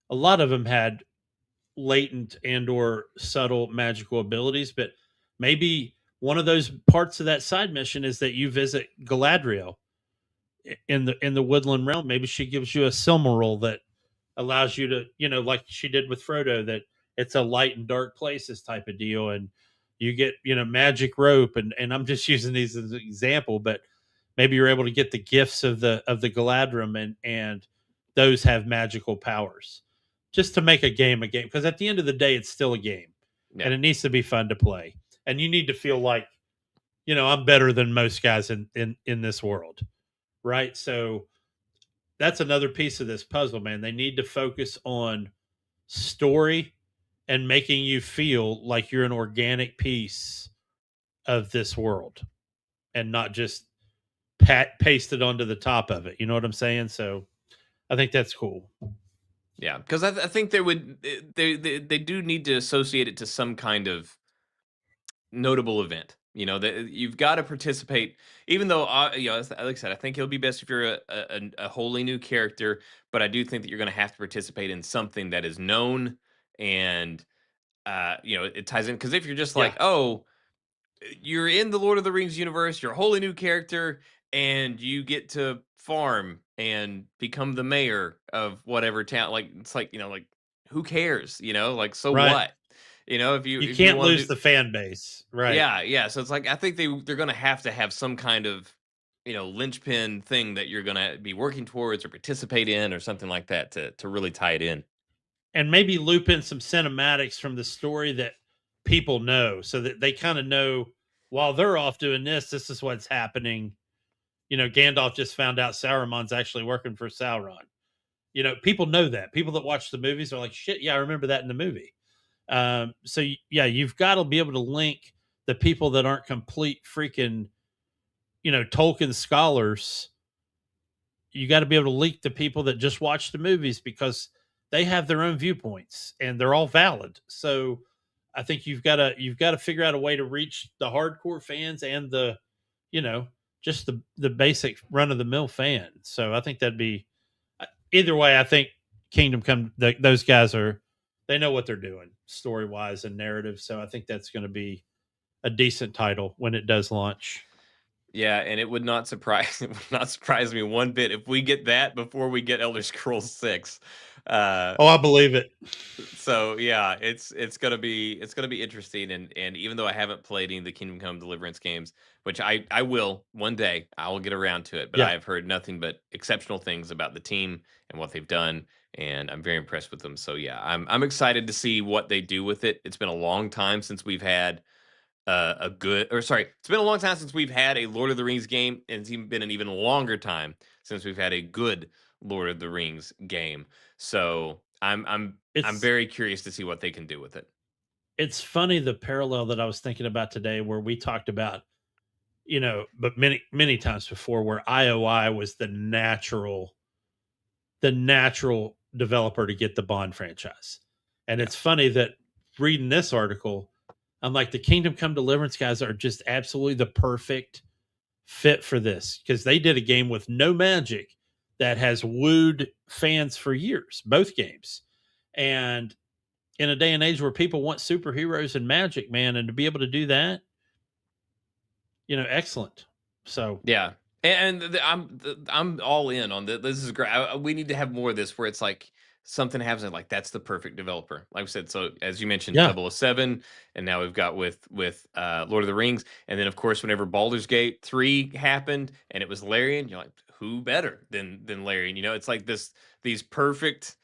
a lot of them had latent and or subtle magical abilities, but maybe one of those parts of that side mission is that you visit Galadriel in the woodland realm. Maybe she gives you a silmaril that allows you to, like she did with Frodo, that it's a light and dark places type of deal, and you get, magic rope, and I'm just using these as an example, but maybe you're able to get the gifts of the Galadrim, and those have magical powers, just to make a game, because at the end of the day, it's still a game, Yeah, and it needs to be fun to play, and you need to feel like, I'm better than most guys in this world, right? So that's another piece of this puzzle, man. They need to focus on story and making you feel like you're an organic piece of this world and not just pasted onto the top of it. You know what I'm saying? So I think that's cool. yeah. Because I think they would they do need to associate it to some kind of notable event. You know that you've got to participate, even though like I said, I think it'll be best if you're a wholly new character. But I do think that you're going to have to participate in something that is known and it ties in. Because if you're just Yeah. like, oh, you're in the Lord of the Rings universe, you're a wholly new character, and you get to farm and become the mayor of whatever town. Like it's like like who cares? Like so Right. what? If you You if you can't want to lose do the fan base. Right. yeah, yeah. So it's like I think they're gonna have to have some kind of linchpin thing that you're gonna be working towards or participate in or something like that to really tie it in. And maybe loop in some cinematics from the story that people know, so that they kind of know while they're off doing this is what's happening. Gandalf just found out Sauron's actually working for Sauron. People know that. People that watch the movies are like, shit, yeah, I remember that in the movie. So yeah, you've got to be able to link the people that aren't complete freaking, Tolkien scholars. You got to be able to link the people that just watch the movies, because they have their own viewpoints and they're all valid. So I think you've got to figure out a way to reach the hardcore fans and the, you know, just the basic run of the mill fan. So I think that'd be either way. I think Kingdom Come, those guys they know what they're doing story wise and narrative. So I think that's going to be a decent title when it does launch. Yeah, and it would not surprise it would not surprise me one bit if we get that before we get Elder Scrolls 6. Uh Oh, I believe it. so yeah, it's gonna be interesting, and even though I haven't played any of the Kingdom Come Deliverance games, which I will one day, I will get around to it, but I Yeah. have heard nothing but exceptional things about the team and what they've done, and I'm very impressed with them. So yeah, I'm excited to see what they do with it. It's been a long time since we've had a good or sorry, it's been a long time since we've had a Lord of the Rings game, and it's even been an even longer time since we've had a good Lord of the Rings game. So I'm It's very curious to see what they can do with it. it's funny, the parallel that I was thinking about today, where we talked about, but many times before, where IOI was the natural developer to get the Bond franchise. And Yeah. it's funny that reading this article, I'm like, the Kingdom Come Deliverance guys are just absolutely the perfect fit for this, because they did a game with no magic that has wooed fans for years, both games. And in a day and age where people want superheroes and magic, man, and to be able to do that, excellent. So Yeah. And I'm all in on this. This is great. We need to have more of this where it's like something happens and like that's the perfect developer. Like I said, so as you mentioned, yeah, 007, and now we've got with Lord of the Rings, and then of course whenever Baldur's Gate 3 happened and it was Larian, you're like, who better than Larian? It's like these perfect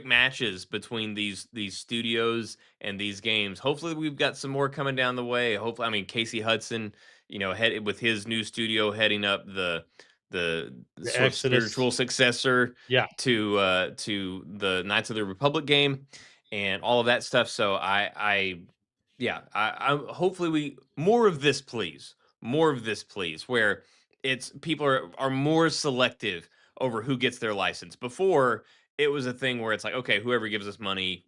matches between these studios and these games. Hopefully we've got some more coming down the way. Hopefully, I mean Casey Hudson, headed with his new studio heading up the the sort of Exodus. spiritual successor Yeah, to the Knights of the Republic game and all of that stuff. So yeah, I hopefully we more of this, please, more of this, please, where it's people are more selective over who gets their license. Before, it was a thing where it's like, okay, whoever gives us money,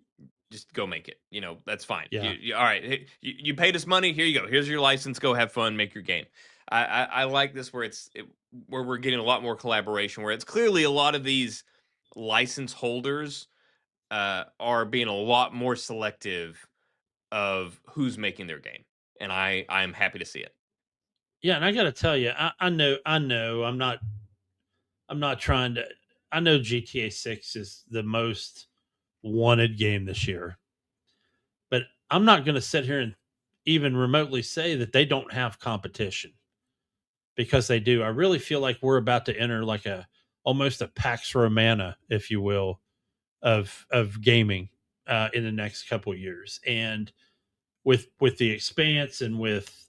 just go make it. That's fine. Yeah. All right, hey, you paid us money. Here you go. Here's your license. Go have fun. Make your game. I like this where where we're getting a lot more collaboration. Where it's clearly a lot of these license holders are being a lot more selective of who's making their game, and I'm happy to see it. Yeah, and I got to tell you, I know, I'm not trying to. I know GTA 6 is the most wanted game this year, but I'm not going to sit here and even remotely say that they don't have competition, because they do. I really feel like we're about to enter like a almost a Pax Romana, if you will, of gaming in the next couple of years. And with the Expanse and with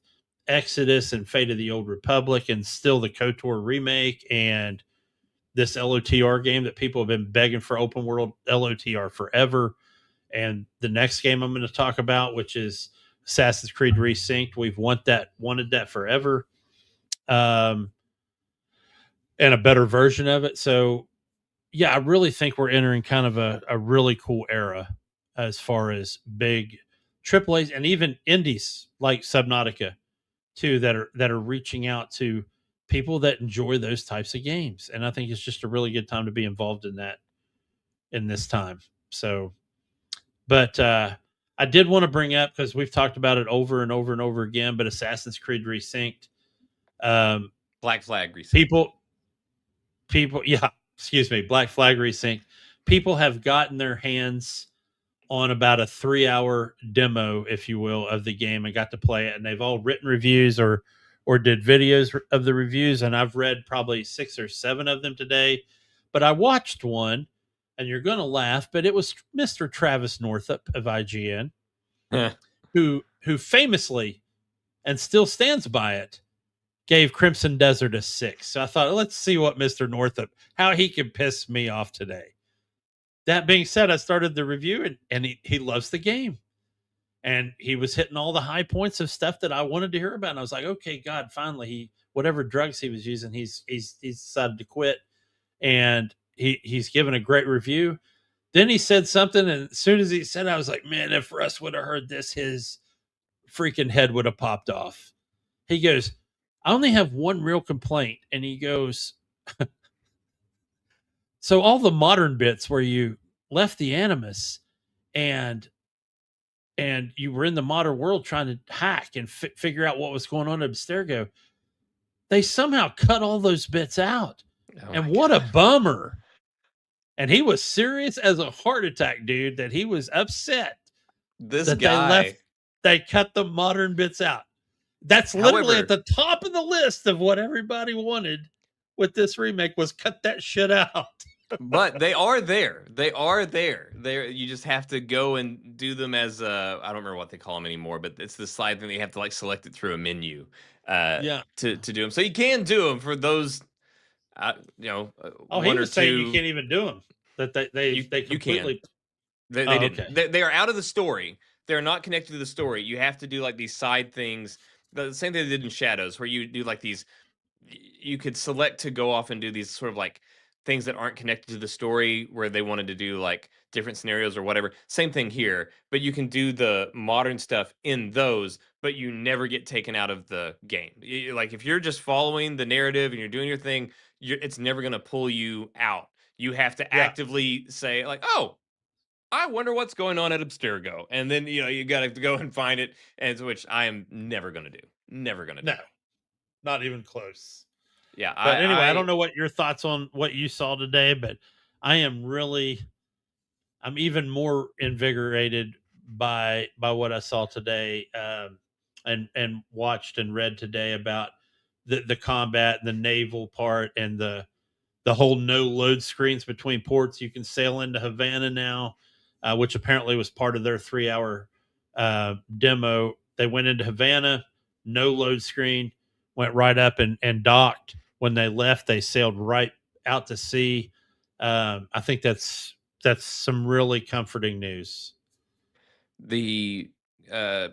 Exodus and Fate of the Old Republic and still the KOTOR remake and this LOTR game that people have been begging for, open world LOTR forever. And the next game I'm going to talk about, which is Assassin's Creed Resynced, we've wanted that forever. Um, and a better version of it. So yeah, I really think we're entering kind of a really cool era as far as big AAAs and even indies like Subnautica too, that are reaching out to people that enjoy those types of games. And I think it's just a really good time to be involved in that in this time. So, but I did want to bring up, because we've talked about it over and over and over again, but Assassin's Creed Resynced. Um, Black Flag Resynced. people, yeah, excuse me, Black Flag Resynced. People have gotten their hands on about a 3-hour demo, if you will, of the game and got to play it. And they've all written reviews or did videos of the reviews. And I've read probably 6 or 7 of them today. But I watched one, and you're going to laugh, but it was Mr. Travis Northup of IGN, who famously and still stands by it, gave Crimson Desert a 6. So I thought, let's see what Mr. Northup, how he can piss me off today. That being said, I started the review, and he loves the game. And he was hitting all the high points of stuff that I wanted to hear about. And I was like, okay, God, finally, whatever drugs he was using, he's decided to quit. And he's given a great review. Then he said something, and as soon as he said, I was like, man, if Russ would have heard this, his freaking head would have popped off. He goes, I only have one real complaint. And he goes, so all the modern bits where you left the Animus and you were in the modern world trying to hack and figure out what was going on at Abstergo, they somehow cut all those bits out. Oh And my what a God. bummer. And he was serious as a heart attack, dude, that he was upset This that guy. they cut the modern bits out. That's literally at However, the top of the list of what everybody wanted with this remake, was cut that shit out. but they are there. They are there. There, you just have to go and do them as I don't remember what they call them anymore, but it's the slide thing that you have to like select it through a menu Yeah. to do them. So you can do them for those, Oh, he one or was saying you two. can't even do them. That they You can. completely. They Oh, didn't. okay. They are out of the story. They're not connected to the story. You have to do like these side things. The same thing they did in Shadows, where you do like these. You could select to go off and do these sort of like things that aren't connected to the story, where they wanted to do like different scenarios or whatever. Same thing here, but you can do the modern stuff in those, but you never get taken out of the game. Like if you're just following the narrative and you're doing your thing, it's never going to pull you out. You have to Yeah. actively say like, "Oh, I wonder what's going on at Abstergo," and then you got to go and find it, and which I am never going to do. Never going to do. No, not even close. Yeah, But anyway, I I don't know what your thoughts on what you saw today, but I am really, I'm even more invigorated by what I saw today, and watched and read today about the combat, the naval part, and the whole no load screens between ports. You can sail into Havana now, which apparently was part of their 3-hour demo. They went into Havana, no load screen, went right up and docked. When they left, they sailed right out to sea. I think that's some really comforting news. the uh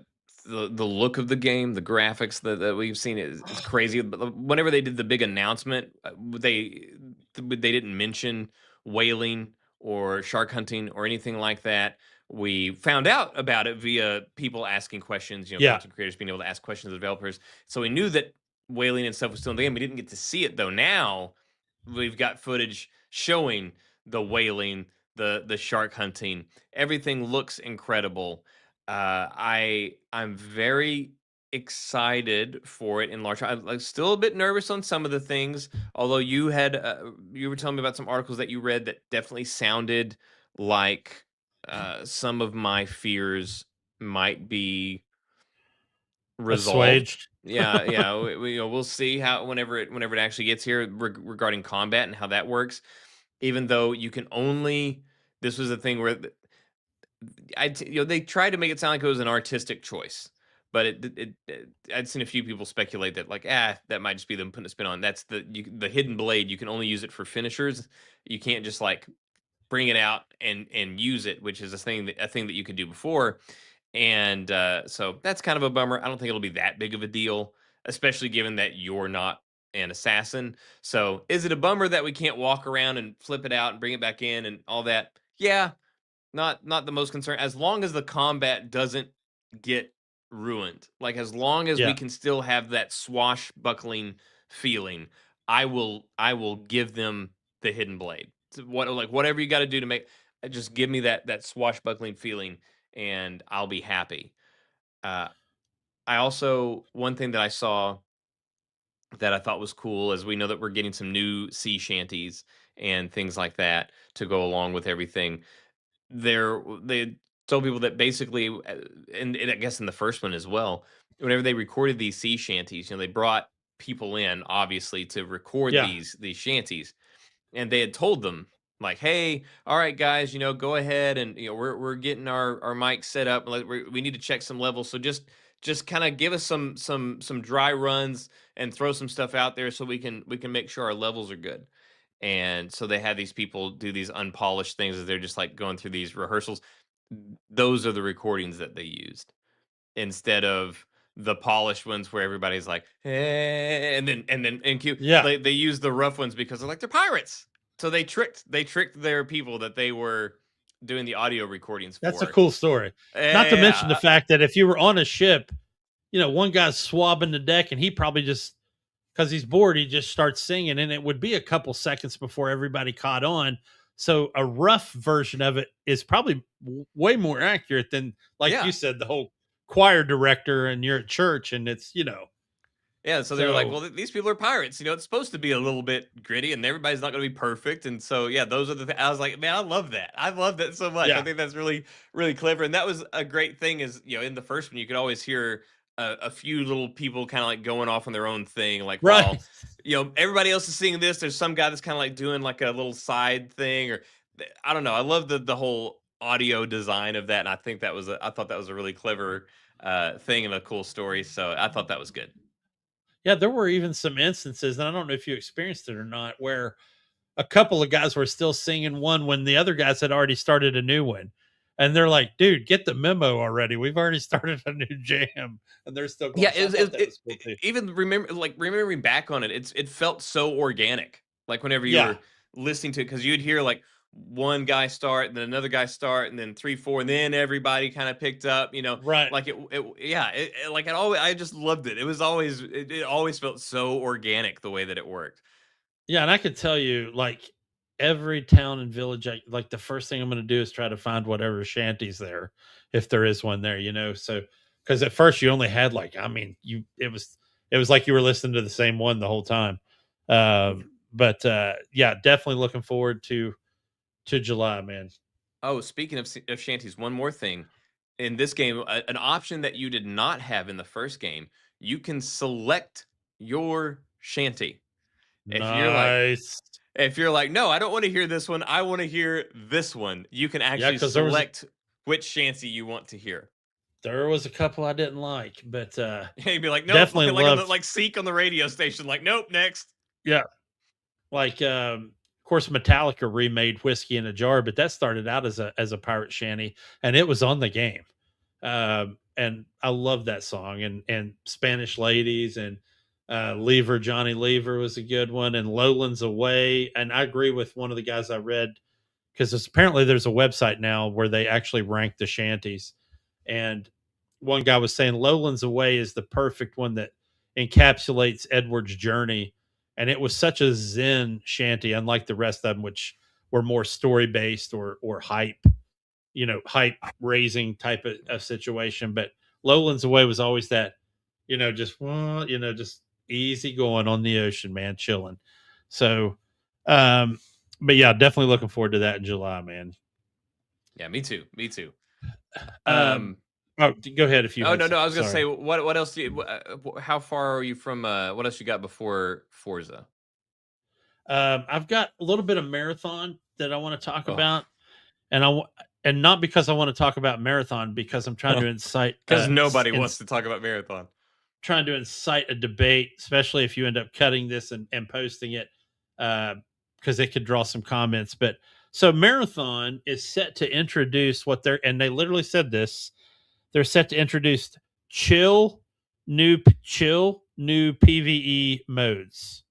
the look of the game, the graphics that we've seen is crazy. But whenever they did the big announcement, they didn't mention whaling or shark hunting or anything like that. We found out about it via people asking questions, Yeah. content creators being able to ask questions of developers. So we knew that whaling and stuff was still in the game. We didn't get to see it though. Now we've got footage showing the whaling, the shark hunting. Everything looks incredible. I'm very excited for it in large. I'm still a bit nervous on some of the things. Although you were telling me about some articles that you read that definitely sounded like some of my fears might be resolved. Assuaged. Yeah, yeah. We'll see how whenever it actually gets here regarding combat and how that works. Even though you can only, this was a thing where they tried to make it sound like it was an artistic choice, but I'd seen a few people speculate that like that might just be them putting a spin on. That's the hidden blade. You can only use it for finishers. You can't just like bring it out and use it, which is a thing that you could do before. And so that's kind of a bummer. I don't think it'll be that big of a deal, especially given that you're not an assassin. So is it a bummer that we can't walk around and flip it out and bring it back in and all that? Yeah, not the most concern, as long as the combat doesn't get ruined. Like, as long as we Yeah. can still have that swashbuckling feeling, I will give them the hidden blade. Whatever you gotta do to make just give me that swashbuckling feeling, and I'll be happy. Uh, I also one thing that I saw that I thought was cool is we know that we're getting some new sea shanties and things like that to go along with everything. They told people that basically, and I guess in the first one as well, whenever they recorded these sea shanties, they brought people in obviously to record Yeah. these shanties, and they had told them like, "Hey, all right, guys, go ahead and we're getting our mics set up. Like, we need to check some levels, so just kind of give us some dry runs and throw some stuff out there so we can make sure our levels are good." And so they had these people do these unpolished things as they're just like going through these rehearsals. Those are the recordings that they used instead of the polished ones where everybody's like, "Eh," and then in cue Yeah. they use the rough ones because they're like they're pirates. So they tricked their people that they were doing the audio recordings That's a for. cool story. Not to mention the Yeah, fact that if you were on a ship, one guy's swabbing the deck and he probably just, because he's bored, he just starts singing, and it would be a couple seconds before everybody caught on. So a rough version of it is probably way more accurate than, like yeah. you said, the whole choir director and you're at church and it's, Yeah, so they were like, so "Well, these people are pirates. It's supposed to be a little bit gritty, and everybody's not going to be perfect." And so, yeah, those are I was like, "Man, I love that. I love that so much. I yeah, think that's really, really clever." And that was a great thing. Is in the first one, you could always hear a few little people kind of like going off on their own thing, like right. while everybody else is seeing this. There's some guy that's kind of like doing like a little side thing, or I don't know. I love the whole audio design of that, and I thought that was a really clever thing and a cool story. So I thought that was good. Yeah, there were even some instances, and I don't know if you experienced it or not, where a couple of guys were still singing one when the other guys had already started a new one. And they're like, dude, get the memo already. We've already started a new jam. And they're still Yeah, going. So I thought that was cool too. even remembering back on it, it felt so organic. Like whenever you Yeah. were listening to it, because you'd hear like one guy start, and then another guy start, and then 3, 4, and then everybody kind of picked up. Right. Like yeah, like it always. I just loved it. It always felt so organic the way that it worked. Yeah. And I could tell you, like, every town and village, like, the first thing I'm going to do is try to find whatever shanty's there, if there is one there. So, because at first you only had, like, I mean, it was like you were listening to the same one the whole time. But yeah, definitely looking forward to July, man. Oh, speaking of shanties, one more thing. In this game, an option that you did not have in the first game, you can select your shanty. If you're like, Nice. if you're like, no, I don't want to hear this one. I want to hear this one. You can Yeah, actually because there was select which shanty you want to hear. a couple I didn't like, but You'd be like, nope, definitely like on the loved. like Seek on the radio station, like, nope, next. Yeah, like of course Metallica remade Whiskey in a Jar, but that started out as a pirate shanty, and it was on the game. I love that song, and Spanish Ladies, and Lever, Johnny Lever was a good one, and Lowlands Away. And I agree with one of the guys I read, because apparently there's a website now where they actually rank the shanties, and one guy was saying Lowlands Away is the perfect one that encapsulates Edward's journey, and it was such a zen shanty, unlike the rest of them, which were more story based or hype, hype raising type of situation. But Lowlands Away was always that, just just easy going on the ocean, man, chilling. So, but yeah, definitely looking forward to that in July, man. Yeah, me too. Me too. Um, oh, go ahead if you Oh had no, no, some. I was gonna Sorry. say what else do you? How far are you from? What else you got before Forza? I've got a little bit of marathon that I want to talk Oh, about, and and not because I want to talk about marathon, because I'm trying to incite because nobody wants to talk about marathon. trying to incite a debate, especially if you end up cutting this and posting it, because it could draw some comments. But so Marathon is set to introduce and they literally said this, they're set to introduce chill new PVE modes.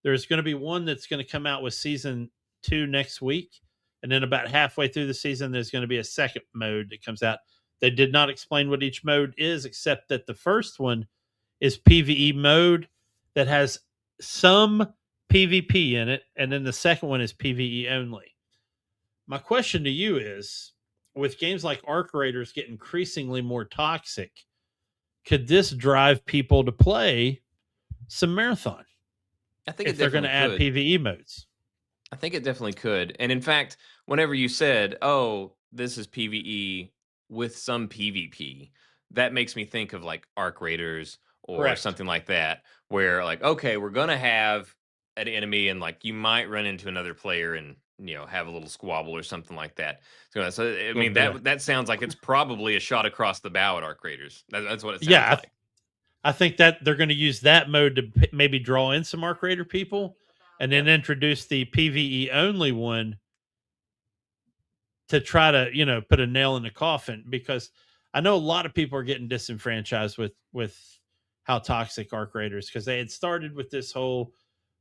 There's going to be one that's going to come out with season 2 next week, and then about halfway through the season there's going to be a second mode that comes out. They did not explain what each mode is, except that the first one is PVE mode that has some PvP in it, and then the second one is PVE only. My question to you is, with games like Arc Raiders get increasingly more toxic, could this drive people to play some Marathon I think it if they're going definitely to add could. PVE modes? I think it definitely could. And in fact, whenever you said, "Oh, this is PvE with some PvP," that makes me think of like Arc Raiders or Correct. something like that, where like, okay, we're gonna have an enemy, and like you might run into another player and have a little squabble or something like that. So I Little mean bit of, that sounds like it's probably a shot across the bow at Arc Raiders. That's what it sounds yeah. like. I think that they're going to use that mode to maybe draw in some Arc Raider people, and then Yep. introduce the PVE only one to try to put a nail in the coffin, because I know a lot of people are getting disenfranchised with how toxic Arc Raiders, because they had started with this whole,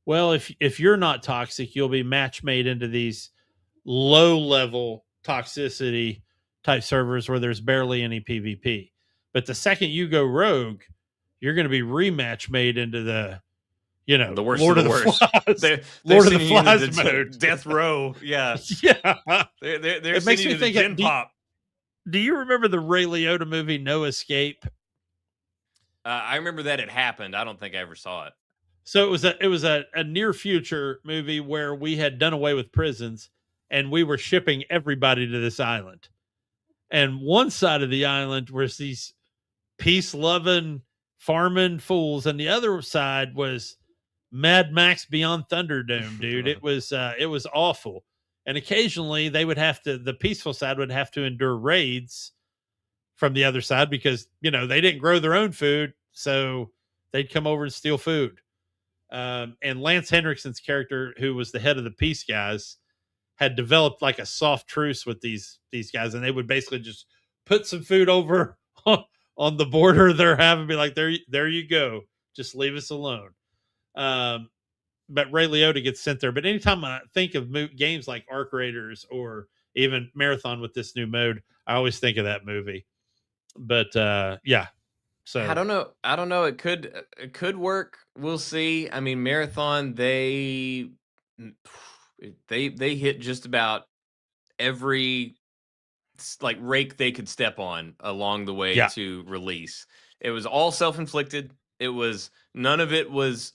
well, if you're not toxic, you'll be match made into these low level toxicity type servers where there's barely any PvP. But the second you go rogue, you're going to be rematch made into the The worst of Lord the of the worst. Flies, They're Lord of the sending you into Flies the mode. death row. Yeah. Yeah, They're it makes sending me you to the think. gin pop. Do you remember the Ray Liotta movie No Escape? I remember that it happened. I don't think I ever saw it. So it was a near future movie where we had done away with prisons, and we were shipping everybody to this island. And one side of the island was these peace loving farming fools, and the other side was Mad Max Beyond Thunderdome, dude. It was awful. And occasionally the peaceful side would have to endure raids from the other side, because they didn't grow their own food, so they'd come over and steal food. And Lance Henriksen's character, who was the head of the peace guys, had developed like a soft truce with these guys, and they would basically just put some food over on the border they're having, be like, there you go, just leave us alone. Um, but Ray Liotta gets sent there. But anytime I think of games like Arc Raiders or even Marathon with this new mode, I always think of that movie. But yeah, I so don't know. I don't know. It could work. We'll see. I mean, Marathon, mm, they hit just about every like rake they could step on along the way yeah, to release. It was all self-inflicted. It was none of it was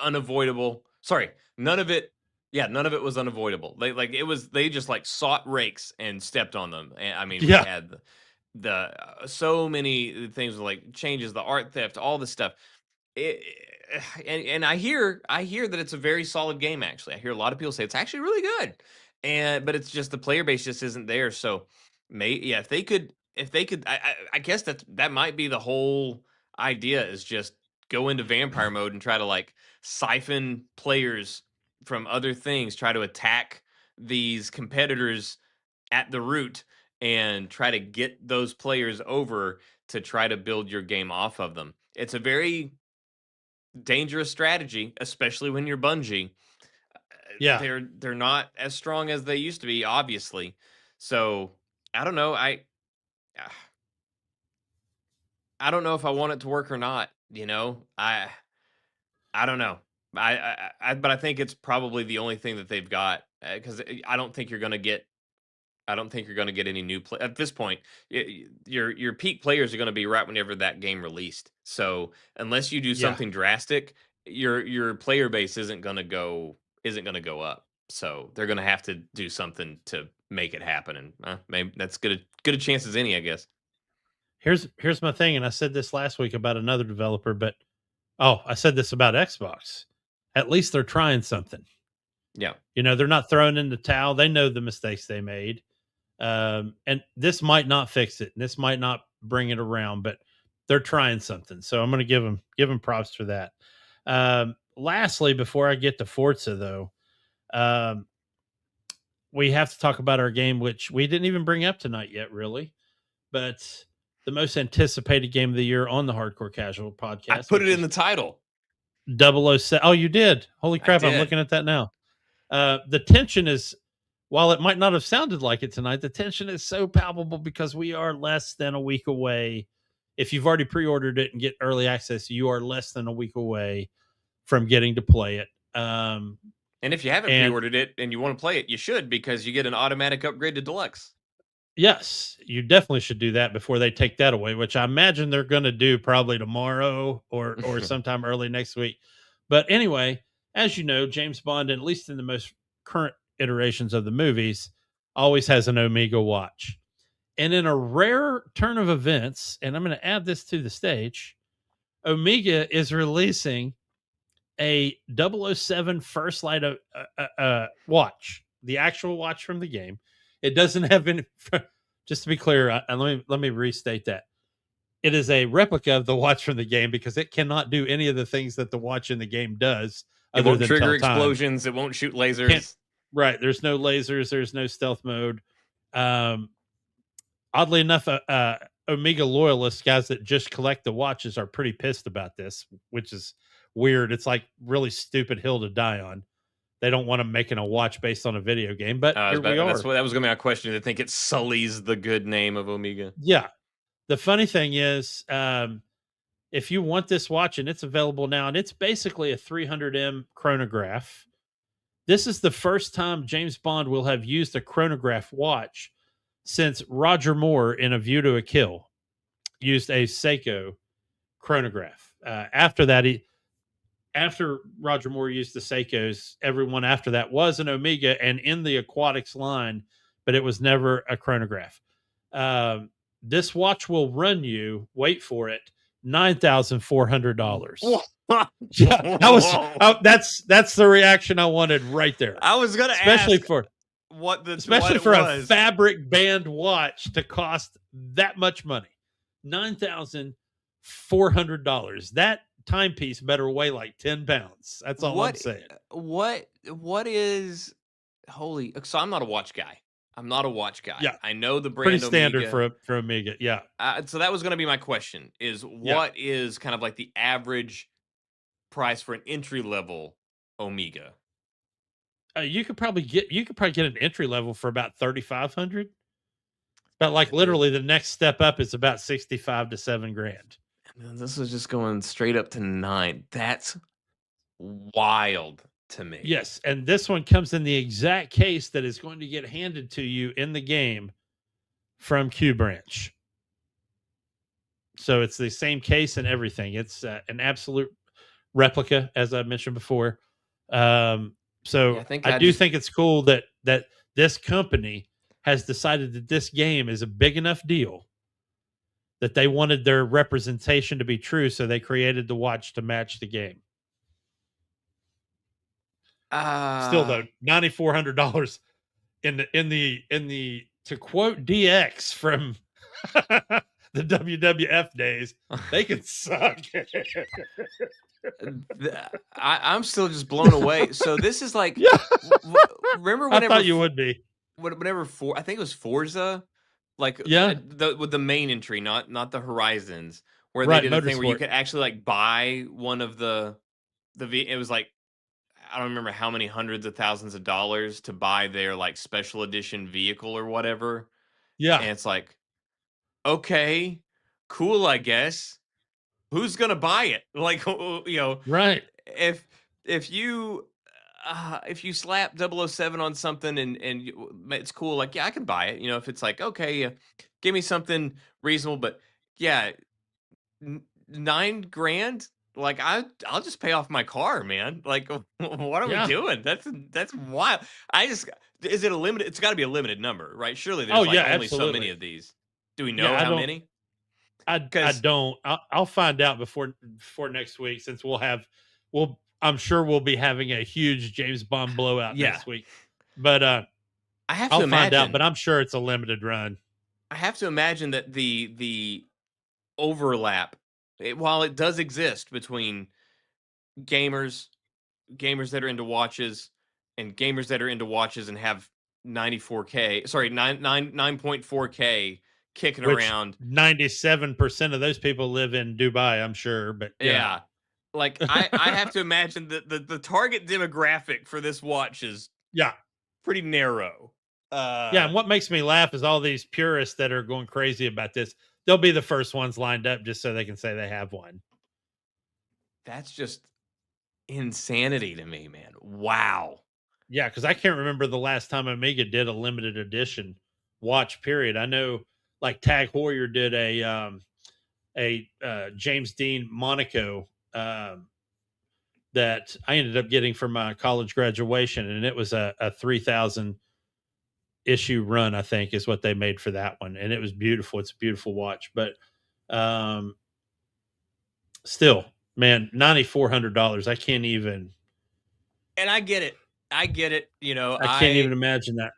unavoidable. Sorry, none of it. Yeah, none of it was unavoidable. They just like sought rakes and stepped on them. And I mean, we yeah, had so many things like changes, the art theft, all this stuff. It, and I hear that it's a very solid game. Actually, I hear a lot of people say it's actually really good, but it's just the player base just isn't there. So, yeah, if they could, I guess that might be the whole idea, is just go into vampire mode and try to like siphon players from other things, try to attack these competitors at the root, and try to get those players over to try to build your game off of them. It's a very dangerous strategy, especially when you're Bungie. Yeah. They're not as strong as they used to be, obviously. So I don't know. I don't know if I want it to work or not. I don't know. But I think it's probably the only thing that they've got because I don't think you're going to get. I don't think you're going to get any new play at this point. Your peak players are going to be right whenever that game released. So unless you do Yeah. something drastic, your player base isn't going to go up. So they're going to have to do something to make it happen, and maybe that's good a chance as any, I guess. Here's my thing, and I said this last week about another developer, but I said this about Xbox. At least they're trying something. Yeah. They're not throwing in the towel. They know the mistakes they made. And this might not fix it. And this might not bring it around, but they're trying something. So I'm going to give them props for that. Lastly, before I get to Forza, though, um, we have to talk about our game, which we didn't even bring up tonight yet, really. But the most anticipated game of the year on the Hardcore Casual podcast. I put it in the title. 007. Oh, you did? Holy crap! I'm looking at that now. The tension is, while it might not have sounded like it tonight, the tension is so palpable because we are less than a week away. If you've already pre-ordered it and get early access, you are less than a week away from getting to play it. And if you haven't pre-ordered it and you want to play it, you should, because you get an automatic upgrade to Deluxe. Yes, you definitely should do that before they take that away, which I imagine they're going to do probably tomorrow or sometime early next week. But anyway, as you know, James Bond, at least in the most current iterations of the movies, always has an Omega watch. And in a rare turn of events, and I'm going to add this to the stage, Omega is releasing a 007 First Light watch, the actual watch from the game. It doesn't have any. Just to be clear, let me restate that. It is a replica of the watch from the game because it cannot do any of the things that the watch in the game does. It won't trigger explosions. It won't shoot lasers. Right. There's no lasers. There's no stealth mode. Oddly enough, Omega loyalists, guys that just collect the watches, are pretty pissed about this, which is weird. It's like really stupid hill to die on. They don't want them making a watch based on a video game, but here we are. That was going to be my question. They think it sullies the good name of Omega. Yeah. The funny thing is, if you want this watch, and it's available now, and it's basically a 300M chronograph. This is the first time James Bond will have used a chronograph watch since Roger Moore in A View to a Kill used a Seiko chronograph. After that, after Roger Moore used the Seikos, everyone after that was an Omega and in the aquatics line, but it was never a chronograph. This watch will run you, wait for it, $9,400. Yeah, that's the reaction I wanted right there. I was going to especially ask for a fabric band watch to cost that much money, $9,400. That timepiece better weigh like 10 pounds. That's all I'm saying. What is holy? So I'm not a watch guy. Yeah, I know the brand. Pretty standard Omega. for Omega. Yeah. So that was going to be my question: is what is kind of like the average price for an entry level Omega? You could probably get an entry level for about $3,500. But like literally, the next step up is about $65,000 to $7,000. And this is just going straight up to $9,000. That's wild to me. Yes, and this one comes in the exact case that is going to get handed to you in the game from Q Branch. So it's the same case and everything. It's an absolute replica, as I mentioned before. I do think it's cool that this company has decided that this game is a big enough deal that they wanted their representation to be true, so they created the watch to match the game. Still though, $9,400 in the to quote DX from the WWF days, they can suck. I'm still just blown away. So this is like, remember whenever I thought you would be. Whenever I think it was Forza like Yeah. with the main entry, not the Horizons, where they Right. did a thing where you Motorsport. could actually like buy one of it was like I don't remember how many hundreds of thousands of dollars to buy their like special edition vehicle or whatever. Yeah. And it's like, okay, cool, I guess. Who's gonna buy it? Like, Right. if if you if you slap 007 on something and it's cool, like yeah, I can buy it. If it's like okay, give me something reasonable, but yeah, 9 grand. Like I'll just pay off my car, man. Like, what are we Yeah. doing? That's wild. I just is it a limited? It's got to be a limited number, right? Surely Oh there's like yeah, only so many absolutely. of these. Do we know Yeah, I how don't. many? I Because don't. I'll find out before next week, since I'm sure we'll be having a huge James Bond blowout yeah, next week. But I have to I'll find out. But imagine. I'm sure it's a limited run. I have to imagine that the overlap, while it does exist between gamers, gamers that are into watches, and gamers that are into watches and have 94K, sorry, 9.4K kicking Which around. 97% of those people live in Dubai, I'm sure. But yeah, Yeah. Like I have to imagine that the target demographic for this watch is yeah, pretty narrow. yeah. And what makes me laugh is all these purists that are going crazy about this. They'll be the first ones lined up just so they can say they have one. That's just insanity to me, man. Wow. Yeah, because I can't remember the last time Amiga did a limited edition watch. Period. I know, like Tag Heuer did a James Dean Monaco that I ended up getting for my college graduation, and it was a 3,000 issue run, I think, is what they made for that one, and it was beautiful. It's a beautiful watch, but um, still, man, $9,400. And I get it. I get it. I can't even imagine that.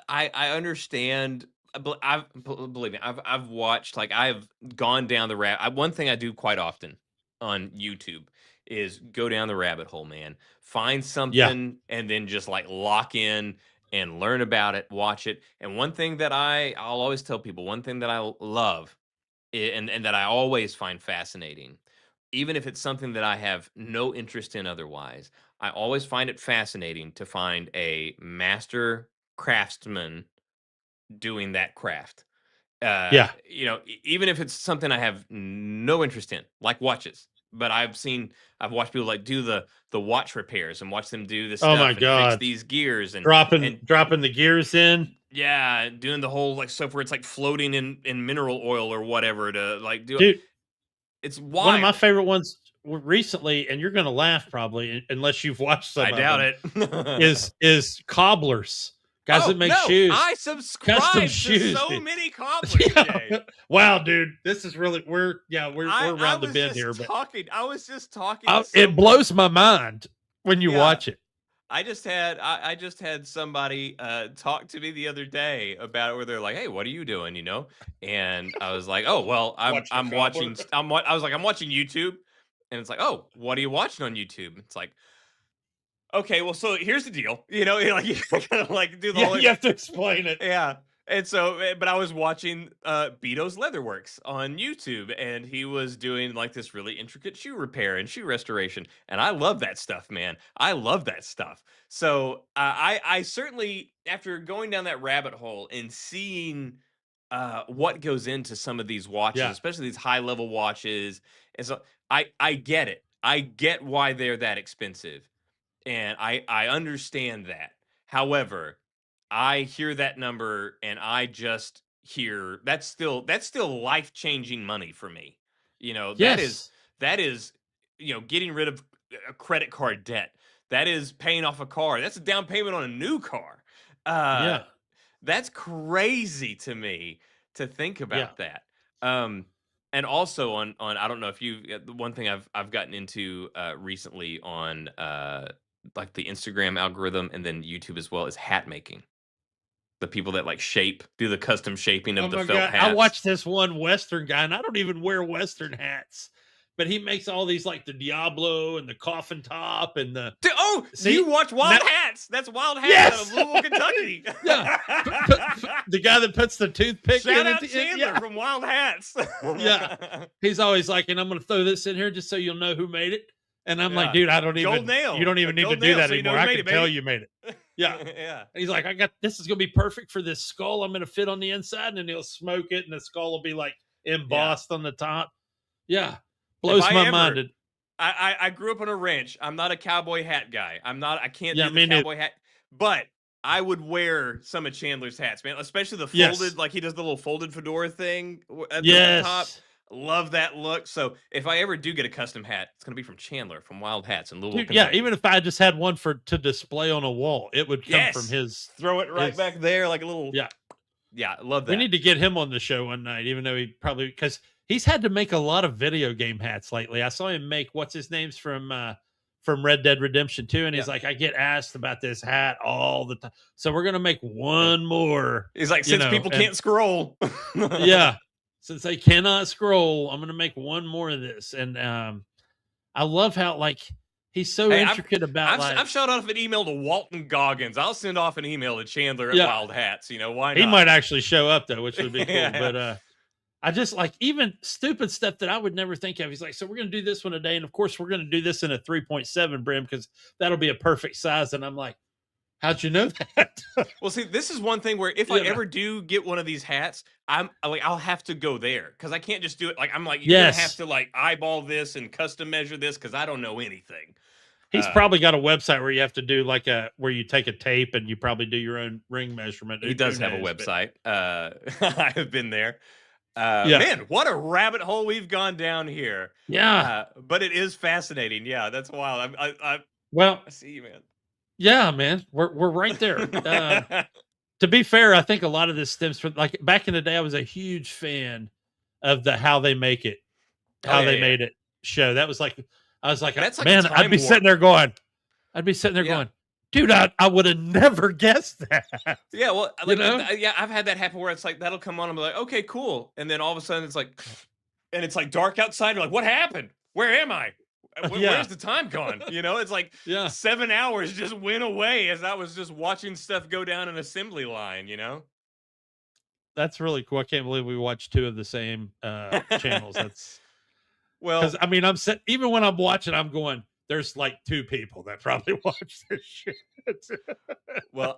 I understand. Believe me, I've watched, like I've gone down the one thing I do quite often on YouTube is go down the rabbit hole, man. Find Yeah, something and then just like lock in and learn about it, watch it. And one thing that I'll always tell people, one thing that I love and that I always find fascinating, even if it's something that I have no interest in otherwise, I always find it fascinating to find a master craftsman doing that craft. yeah. Even if it's something I have no interest in, like watches. But I've watched people like do the watch repairs and watch them do this Oh my stuff and fix god, these gears dropping and dropping the gears in. yeah, doing the whole like stuff where it's like floating in mineral oil or whatever to like do it. Dude, It's one of my wild. favorite ones recently, and you're gonna laugh probably unless you've watched I some of doubt them, it. is cobblers, guys that Oh make no, shoes, I custom subscribe to shoes, so dude. many cobblers, Jay. Yeah. Wow, dude, this is really we're I around the was bend just here, but talking. I was just talking to it someone. blows my mind when you Yeah, watch it. I just had somebody talk to me the other day about it, where they're like, "Hey, what are you doing?" And I was like, "Oh, well, Watching a I'm cobbler. watching. I was like, I'm watching YouTube." And it's like, "Oh, what are you watching on YouTube?" It's like, "Okay, well, so here's the deal." Like you kind of like do the Yeah, whole you have to explain it. yeah. And so, but I was watching Beato's Leatherworks on YouTube, and he was doing like this really intricate shoe repair and shoe restoration. And I love that stuff, man. I love that stuff. So I certainly, after going down that rabbit hole and seeing what goes into some of these watches, Yeah. especially these high level watches, and so I get it. I get why they're that expensive, and I understand that. However, I hear that number and I just hear that's still life-changing money for me. Yes. That is getting rid of a credit card debt. That is paying off a car. That's a down payment on a new car. Uh Yeah. that's crazy to me to think Yeah. about that. Um and also on I don't know if you the one thing I've gotten into recently on like the Instagram algorithm and then YouTube as well is hat making. The people that like do the custom shaping Oh of the my felt god, I hats. watched this one Western guy, and I don't even wear Western hats, but he makes all these like the Diablo and the coffin top and the Oh, see you watch Wild now- Hats? That's Wild Hats Yes! out of Louisville, Kentucky. Yeah. The guy that puts the toothpick Shout in out at the end. Chandler Yeah. from Wild Hats. Yeah. He's always like, and I'm going to throw this in here just so you'll know who made it. And I'm like, Yeah. dude, I don't even. Gold nail. You don't even A need to gold do nail, that so you know anymore. who I made can it, tell baby. you made it. Yeah. Yeah. And he's like, I got this is going to be perfect for this skull. I'm going to fit on the inside, and then he'll smoke it, and the skull will be like embossed on the top. Yeah, blows I my ever- mind. I grew up on a ranch. I'm not a cowboy hat guy. I can't Yeah, do me the neither. cowboy hat. But I would wear some of Chandler's hats, man. Especially the Yes. folded, like he does the little folded fedora thing at the top. Yes, Love that look. So if I ever do get a custom hat, it's gonna be from Chandler from Wild Hats in Louisville. dude, yeah. Kentucky. Even if I just had one to display on a wall, it would come from Yes. his. Throw it right his- back there like a little. Yeah. Yeah, I love that. We need to get him on the show one night, even though he probably because he's had to make a lot of video game hats lately. I saw him make what's his name's from Red Dead Redemption 2, and he's Yeah. like, I get asked about this hat all the time, so we're gonna make one more. He's like, you since know, people and- can't scroll. Yeah, since they cannot scroll, I'm gonna make one more of this, and I love how like he's so Hey, intricate about like I've shot off an email to Walton Goggins. I'll send off an email to Chandler at Yeah. Wild Hats. You know, why not? he might actually show up though, which would be cool. Yeah. But I just like even stupid stuff that I would never think of. He's like, so we're gonna do this one today, and of course we're gonna do this in a 3.7 brim because that'll be a perfect size. And I'm like, how'd you know that? Well, see, this is one thing where if I Yeah. ever do get one of these hats, I'll have to go there because I can't just do it. Like I'm like, you're Yes. gonna have to like eyeball this and custom measure this because I don't know anything. He's Uh, probably got a website where you have to do like where you take a tape and you probably do your own ring measurement. He Who does have a knows, but- website. I have been there. Yeah. Man, what a rabbit hole we've gone down here. Yeah. But it is fascinating. Yeah, that's wild. Well, I see you, man. yeah, man, we're right there. To be fair, I think a lot of this stems from like back in the day. I was a huge fan of the How They Make It, Oh, How yeah, They yeah. Made It show. That was like I was like, That's like man, a I'd time be warp. sitting there going, Yeah. dude, I would have never guessed that. Yeah, well, like, know? yeah, I've had that happen where it's like that'll come on. I'm like, okay, cool, and then all of a sudden it's like, and it's like dark outside. You're like, what happened? Where am I? Yeah. Where's the time gone? You know, it's like Yeah, 7 hours just went away as I was just watching stuff go down an assembly line. You know, that's really cool. I can't believe we watched two of the same channels. That's well, because I mean, even when I'm watching, I'm going. There's like two people that probably watch this shit. well,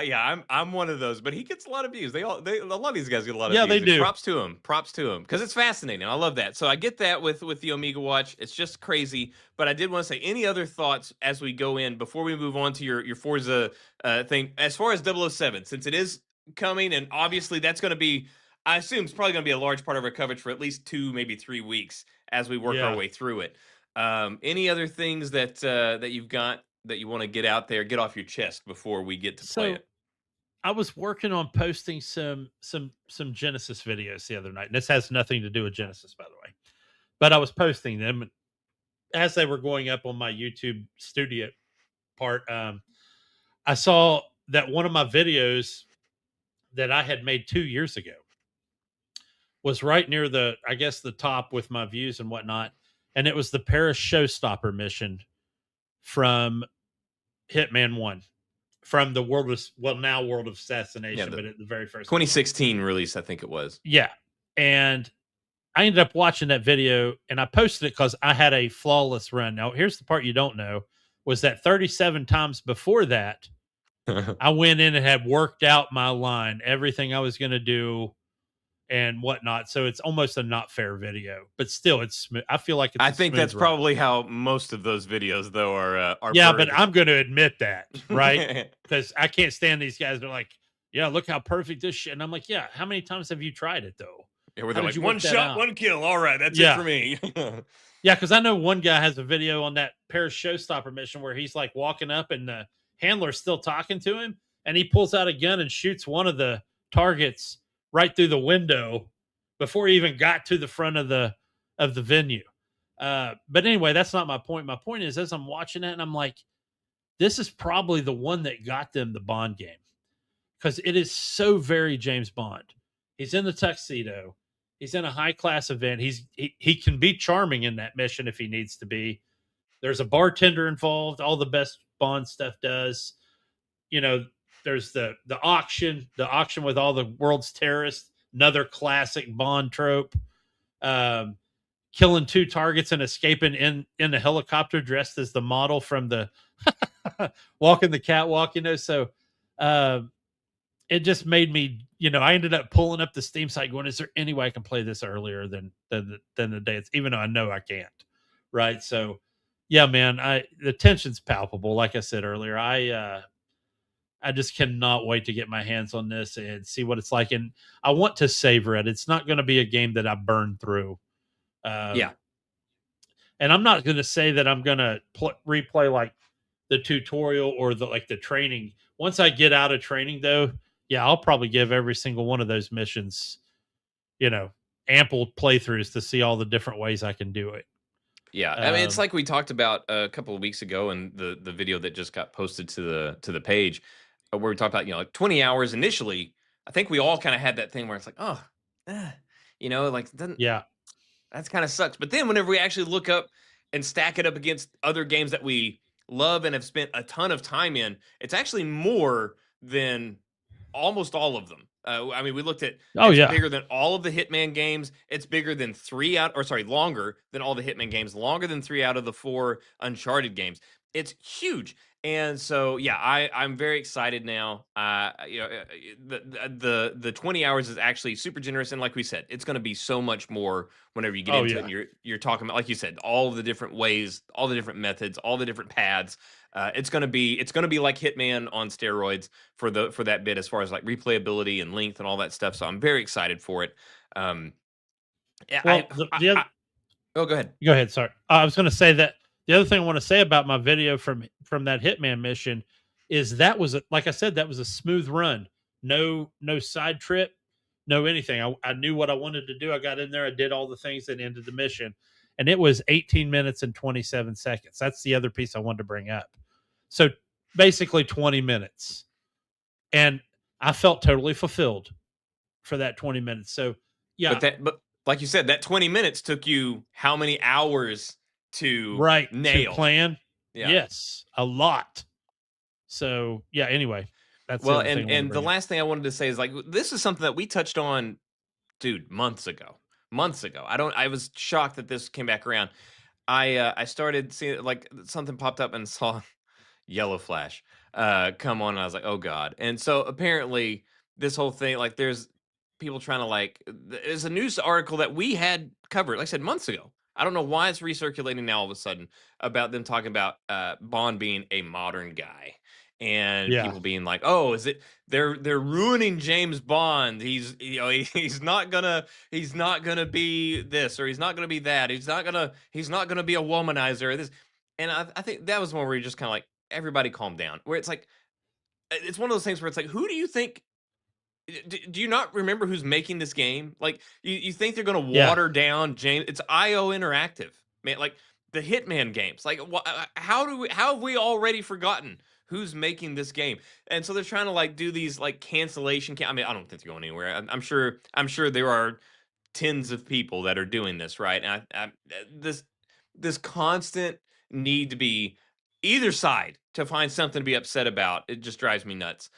yeah, I'm one of those, but he gets a lot of views. A lot of these guys get a lot of Yeah, views. they and do. Props to him, because it's fascinating. I love that. So I get that with the Omega Watch. It's just crazy. But I did want to say, any other thoughts as we go in before we move on to your Forza thing as far as 007, since it is coming, and obviously that's going to be, I assume it's probably going to be a large part of our coverage for at least 2, maybe 3 weeks as we work Yeah. our way through it. Any other things that you've got that you want to get out there, get off your chest before we get to play So it? I was working on posting some Genesis videos the other night. And this has nothing to do with Genesis, by the way. But I was posting them and as they were going up on my YouTube studio part. I saw that one of my videos that I had made 2 years ago was right near the top with my views and whatnot. And it was the Paris Showstopper mission from Hitman 1. From the World of Assassination, but at the very first 2016 release, I think it was. Yeah. And I ended up watching that video and I posted it because I had a flawless run. Now, here's the part you don't know was that 37 times before that, I went in and had worked out my line, everything I was going to do and whatnot. So it's almost a not fair video, but still it's smooth. I feel like it's I a think smooth that's ride. probably how most of those videos, though, are. Yeah, birthed. but I'm going to admit that, right? Because I can't stand these guys. They're like, yeah, look how perfect this shit. And I'm like, yeah, how many times have you tried it though? Yeah, where How they're did like, you one work that shot, out? one kill. All right, that's Yeah. it for me. Yeah, because I know one guy has a video on that Paris Showstopper mission where he's like walking up and the handler's still talking to him, and he pulls out a gun and shoots one of the targets right through the window before he even got to the front of the venue. But anyway, that's not my point. My point is, as I'm watching it, and I'm like, this is probably the one that got them the Bond game because it is so very James Bond. He's in the tuxedo. He's in a high class event. He can be charming in that mission if he needs to be. There's a bartender involved. All the best Bond stuff does. You know, there's the auction with all the world's terrorists. Another classic Bond trope. Um, Killing 2 targets and escaping in a helicopter dressed as the model from the walking the catwalk. So uh, it just made me, I ended up pulling up the Steam site going, is there any way I can play this earlier than the day it's, even though I know I can't. Right. So yeah, man, the tension's palpable. Like I said earlier, I just cannot wait to get my hands on this and see what it's like. And I want to savor it. It's not going to be a game that I burn through. Yeah. And I'm not going to say that I'm going to replay like the tutorial or the training. Once I get out of training, though, yeah, I'll probably give every single one of those missions, ample playthroughs to see all the different ways I can do it. Yeah, I mean, it's like we talked about a couple of weeks ago in the video that just got posted to the page, where we talked about like 20 hours initially. I think we all kind of had that thing where it's like, oh, eh, like doesn't Yeah. that's kind of sucks. But then whenever we actually look up and stack it up against other games that we love and have spent a ton of time in, it's actually more than almost all of them. I mean, we looked at Oh, it's yeah. bigger than all of the Hitman games. It's bigger than longer than all the Hitman games, longer than 3 out of the 4 Uncharted games. It's huge. And so, yeah, I'm very excited now. The 20 hours is actually super generous, and like we said, it's going to be so much more whenever you get Oh, into yeah. it. And you're talking about, like you said, all of the different ways, all the different methods, all the different paths. It's going to be like Hitman on steroids for that bit as far as like replayability and length and all that stuff. So I'm very excited for it. Yeah, Well, oh, go ahead. Go ahead. Sorry. I was going to say that the other thing I want to say about my video from that Hitman mission is that was, like I said, that was a smooth run. No side trip, no anything. I knew what I wanted to do. I got in there. I did all the things that ended the mission. And it was 18 minutes and 27 seconds. That's the other piece I wanted to bring up. So basically 20 minutes. And I felt totally fulfilled for that 20 minutes. So yeah. But like you said, that 20 minutes took you how many hours to nail? To plan? Yeah. Yes, a lot. So yeah, anyway, that's well, the other thing and the last thing I wanted to say is like this is something that we touched on, dude, months ago. I was shocked that this came back around. I started seeing like something popped up and saw Yellow Flash come on, and I was like, oh god. And so apparently this whole thing, like there's people trying to like there's a news article that we had covered, like I said, months ago. I don't know why it's recirculating now all of a sudden about them talking about Bond being a modern guy. And people being like, "Oh, is it they're ruining James Bond? He's not gonna be this or he's not gonna be that. He's not gonna be a womanizer." This, and I think that was one where you're just kind of like, everybody calm down. Where it's like, it's one of those things where it's like, who do you think? Do you not remember who's making this game? Like, you think they're going to water down James? It's IO Interactive, man. Like the Hitman games. Like, how have we already forgotten who's making this game? And so they're trying to like do these like cancellation. I mean, I don't think they're going anywhere. I'm sure there are tens of people that are doing this, right? And this constant need to be either side to find something to be upset about. It just drives me nuts.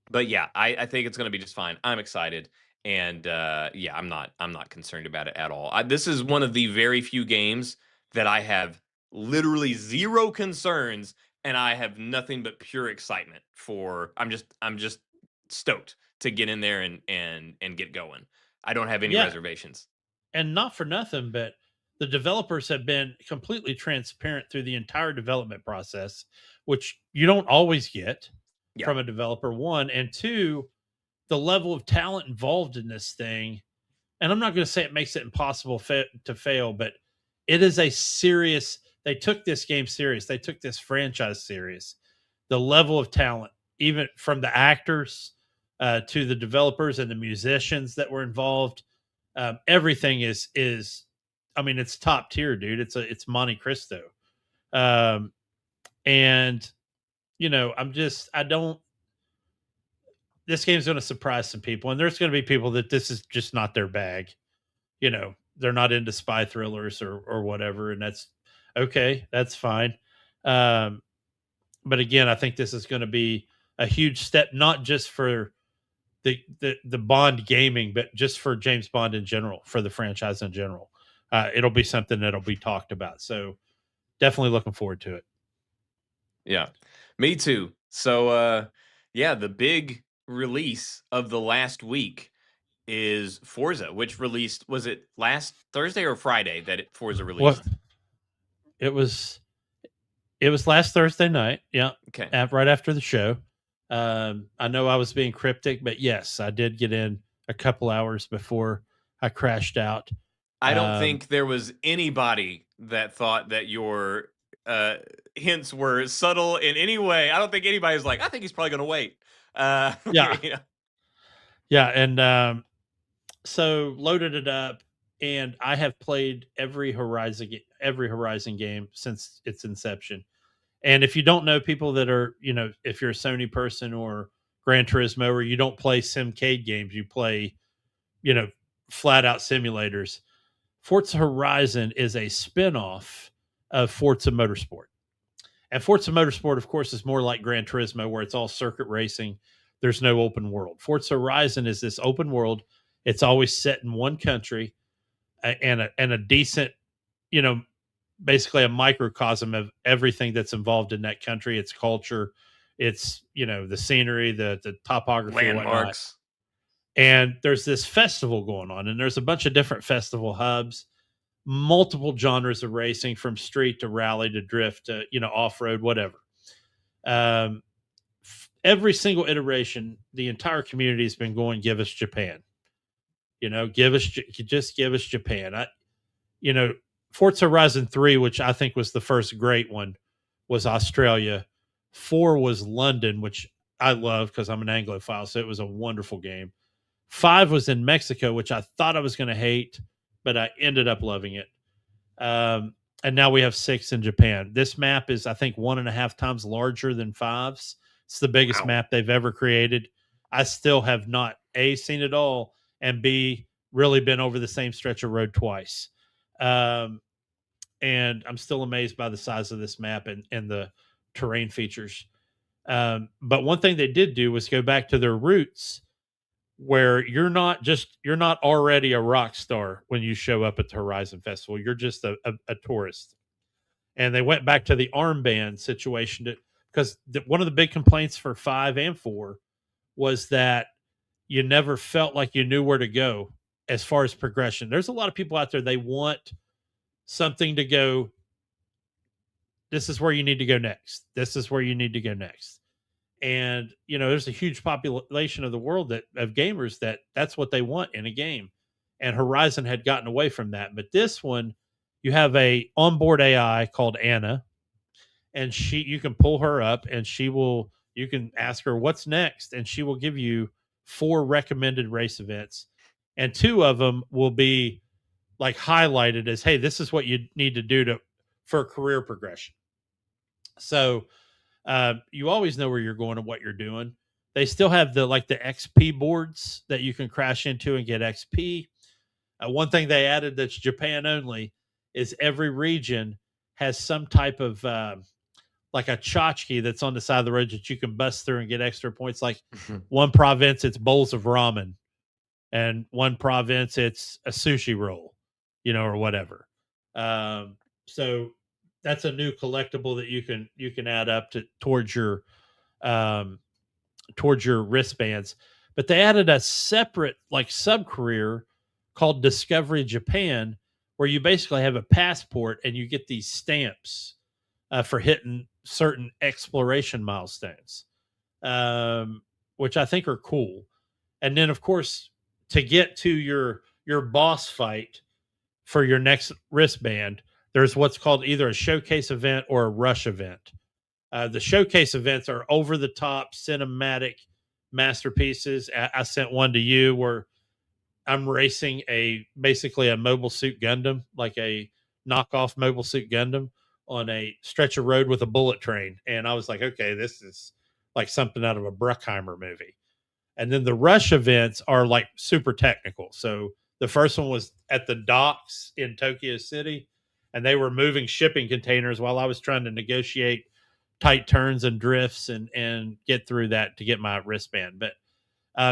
But yeah, I think it's going to be just fine. I'm excited, and yeah, I'm not concerned about it at all. This is one of the very few games that I have literally zero concerns, and I have nothing but pure excitement for. I'm just stoked to get in there and get going. I don't have any reservations. And not for nothing, but the developers have been completely transparent through the entire development process, which you don't always get from a developer, one. And two, the level of talent involved in this thing. And I'm not going to say it makes it impossible to fail, but it is a serious, they took this game serious. They took this franchise serious. The level of talent, even from the actors to the developers and the musicians that were involved, everything is, I mean, it's top tier, dude. It's Monte Cristo. And, I don't, this game's going to surprise some people, and there's going to be people that this is just not their bag. They're not into spy thrillers or whatever, and that's okay. That's fine. Um, but again, I think this is going to be a huge step, not just for the Bond gaming, but just for James Bond in general, for the franchise in general. It'll be something that'll be talked about. So definitely looking forward to it. Yeah, me too. So, yeah, the big release of the last week is Forza, which released, was it last Thursday or Friday that Forza What released? it was last Thursday night. Yeah, Okay. right after the show. I know I was being cryptic, but yes, I did get in a couple hours before I crashed out. I don't Um, think there was anybody that thought that your uh, hints were subtle in any way. I don't think anybody was like, I think he's probably going to wait. yeah, You know? yeah, and so loaded it up, and I have played every Horizon game since its inception. And if you don't know, people that are, if you're a Sony person or Gran Turismo, or you don't play Simcade games, you play, you know, flat out simulators. Forza Horizon is a spin-off of Forza Motorsport. And Forza Motorsport, of course, is more like Gran Turismo, where it's all circuit racing. There's no open world. Forza Horizon is this open world. It's always set in one country, and a decent, you know, basically a microcosm of everything that's involved in that country, its culture, its, the scenery, the topography, whatnot. Landmarks. And there's this festival going on, and there's a bunch of different festival hubs, multiple genres of racing, from street to rally to drift to, off-road, whatever. um, every single iteration, the entire community has been going, give us Japan, just give us Japan. you know, Forza Horizon 3, which I think was the first great one, was Australia. 4 was London, which I love because I'm an Anglophile, so it was a wonderful game. 5 was in Mexico, which I thought I was going to hate, but I ended up loving it. And now we have 6 in Japan. This map is, I think, 1.5 times larger than 5's. It's the biggest Wow. map they've ever created. I still have not, A, seen it all, and B, really been over the same stretch of road twice. And I'm still amazed by the size of this map and the terrain features. But one thing they did do was go back to their roots, where you're not already a rock star when you show up at the Horizon Festival. You're just a tourist. And they went back to the armband situation, because one of the big complaints for 5 and 4 was that you never felt like you knew where to go as far as progression. There's a lot of people out there, they want something to go, this is where you need to go next. This is where you need to go next. And there's a huge population of the world of gamers that's what they want in a game. And Horizon had gotten away from that. But this one, you have a onboard AI called Anna, and you can pull her up, and you can ask her what's next, and she will give you 4 recommended race events, and 2 of them will be like highlighted as, hey, this is what you need to do for career progression. So you always know where you're going and what you're doing. They still have the XP boards that you can crash into and get XP. One thing they added that's Japan only is every region has some type of like a tchotchke that's on the side of the road that you can bust through and get extra points. Like one province, it's bowls of ramen, and one province, it's a sushi roll, or whatever. So that's a new collectible that you can add up towards your wristbands. But they added a separate sub career called Discovery Japan, where you basically have a passport and you get these stamps for hitting certain exploration milestones, which I think are cool. And then, of course, to get to your boss fight for your next wristband, there's what's called either a showcase event or a rush event. The showcase events are over the top cinematic masterpieces. I sent one to you where I'm racing basically a Mobile Suit Gundam, like a knockoff Mobile Suit Gundam, on a stretch of road with a bullet train. And I was like, okay, this is like something out of a Bruckheimer movie. And then the rush events are like super technical. So the first one was at the docks in Tokyo City, and they were moving shipping containers while I was trying to negotiate tight turns and drifts and get through that to get my wristband. But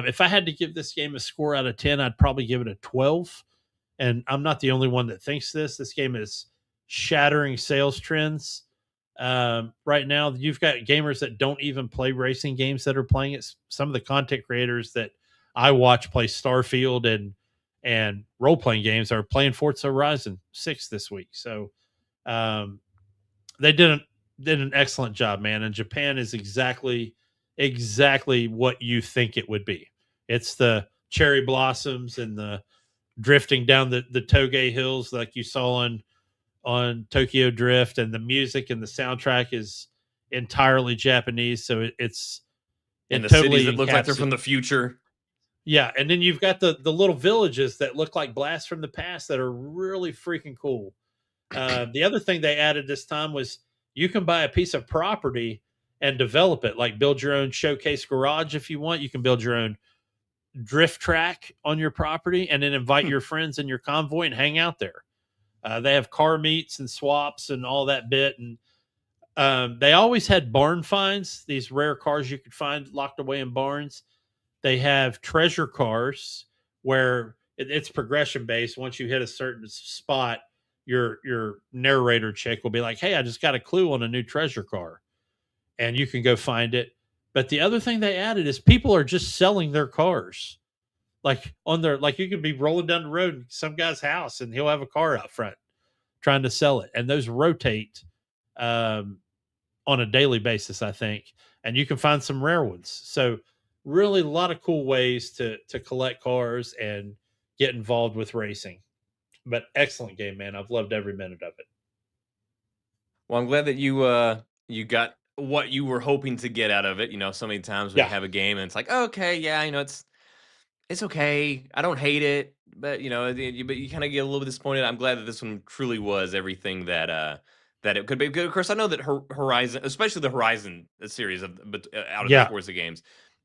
if I had to give this game a score out of 10, I'd probably give it a 12. And I'm not the only one that thinks this. This game is shattering sales trends. Right now, you've got gamers that don't even play racing games that are playing it. Some of the content creators that I watch play Starfield and role playing games are playing Forza Horizon 6 this week. So they did an excellent job, man. And Japan is exactly what you think it would be. It's the cherry blossoms and the drifting down the Toge hills like you saw on Tokyo Drift, and the music and the soundtrack is entirely Japanese. So And it the cities totally that look like they're from the future. Yeah, and then you've got the little villages that look like blasts from the past that are really freaking cool. The other thing they added this time was you can buy a piece of property and develop it, like build your own showcase garage if you want. You can build your own drift track on your property and then invite your friends in your convoy and hang out there. They have car meets and swaps and all that bit. And they always had barn finds, these rare cars you could find locked away in barns. They have treasure cars where it's progression based. Once you hit a certain spot, your narrator chick will be like, "Hey, I just got a clue on a new treasure car," and you can go find it. But the other thing they added is people are just selling their cars, like you could be rolling down the road in some guy's house and he'll have a car out front trying to sell it, and those rotate um, on a daily basis, I think, and you can find some rare ones. So really a lot of cool ways to collect cars and get involved with racing. But excellent game, man. I've loved every minute of it. Well, I'm glad that you got what you were hoping to get out of it. So many times when you Yeah. have a game and it's like, okay, yeah, it's okay. I don't hate it, but but you kind of get a little bit disappointed. I'm glad that this one truly was everything that it could be. Of course, I know that Horizon, especially the Horizon series out of the Yeah. Forza games,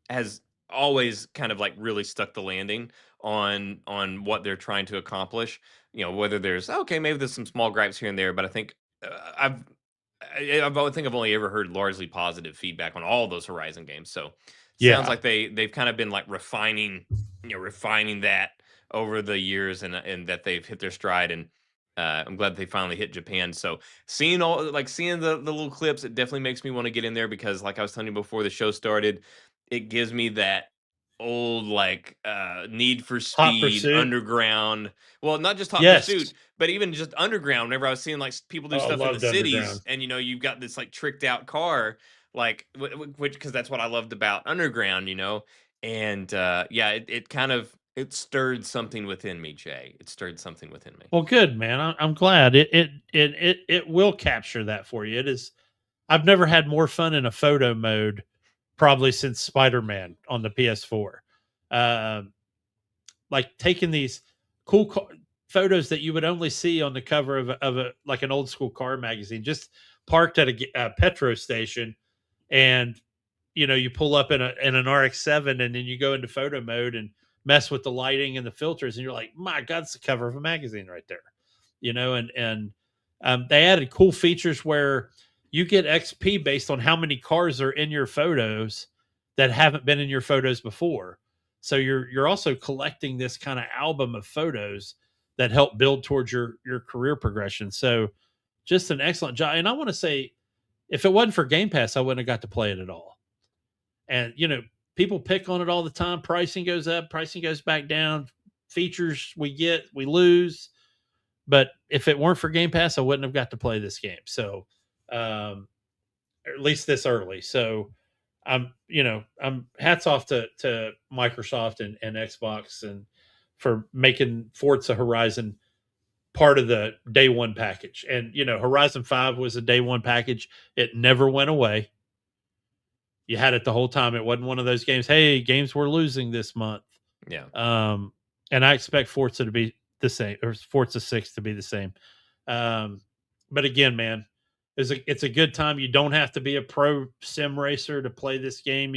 has always kind of like really stuck the landing on what they're trying to accomplish. Whether maybe there's some small gripes here and there, but I think I've I think I've only ever heard largely positive feedback on all those Horizon games. So sounds Yeah. like they've kind of been like refining that over the years, and that they've hit their stride. And I'm glad they finally hit Japan. So seeing the little clips, it definitely makes me want to get in there, because like I was telling you before the show started, it gives me that old like Need for Hot Speed Pursuit. Underground. Well, not just Hot Pursuit, Yes. but even just Underground. Whenever I was seeing like people do Oh, stuff in the loved cities, Underground. and you've got this like tricked out car, like which, because that's what I loved about Underground. And yeah, it kind of it stirred something within me, Jay. It stirred something within me. Well, good, man. I'm glad it will capture that for you. It is. I've never had more fun in a photo mode probably since Spider-Man on the PS4. Um, like taking these photos that you would only see on the cover of a like an old school car magazine, just parked at a petro station, and you pull up in an RX-7, and then you go into photo mode and mess with the lighting and the filters, and you're like, my God, it's the cover of a magazine right there. And they added cool features where you get XP based on how many cars are in your photos that haven't been in your photos before. So you're also collecting this kind of album of photos that help build towards your career progression. So just an excellent job. And I want to say, if it wasn't for Game Pass, I wouldn't have got to play it at all. And people pick on it all the time. Pricing goes up, pricing goes back down. Features we lose. But if it weren't for Game Pass, I wouldn't have got to play this game. So, at least this early. So, I'm hats off to Microsoft and Xbox and for making Forza Horizon part of the day one package. And Horizon 5 was a day one package. It never went away. You had it the whole time. It wasn't one of those games, hey, games we're losing this month. Yeah. And I expect Forza to be the same, or Forza 6 to be the same. But again, man, it's a good time. You don't have to be a pro sim racer to play this game.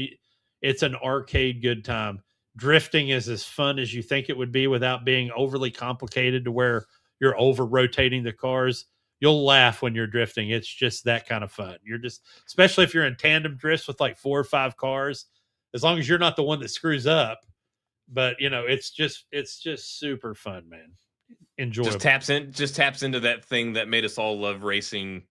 It's an arcade good time. Drifting is as fun as you think it would be without being overly complicated to where you're over rotating the cars. You'll laugh when you're drifting. It's just that kind of fun. You're just, especially if you're in tandem drifts with like 4 or 5 cars, as long as you're not the one that screws up. But it's just super fun, man. Enjoyable. Just taps into that thing that made us all love racing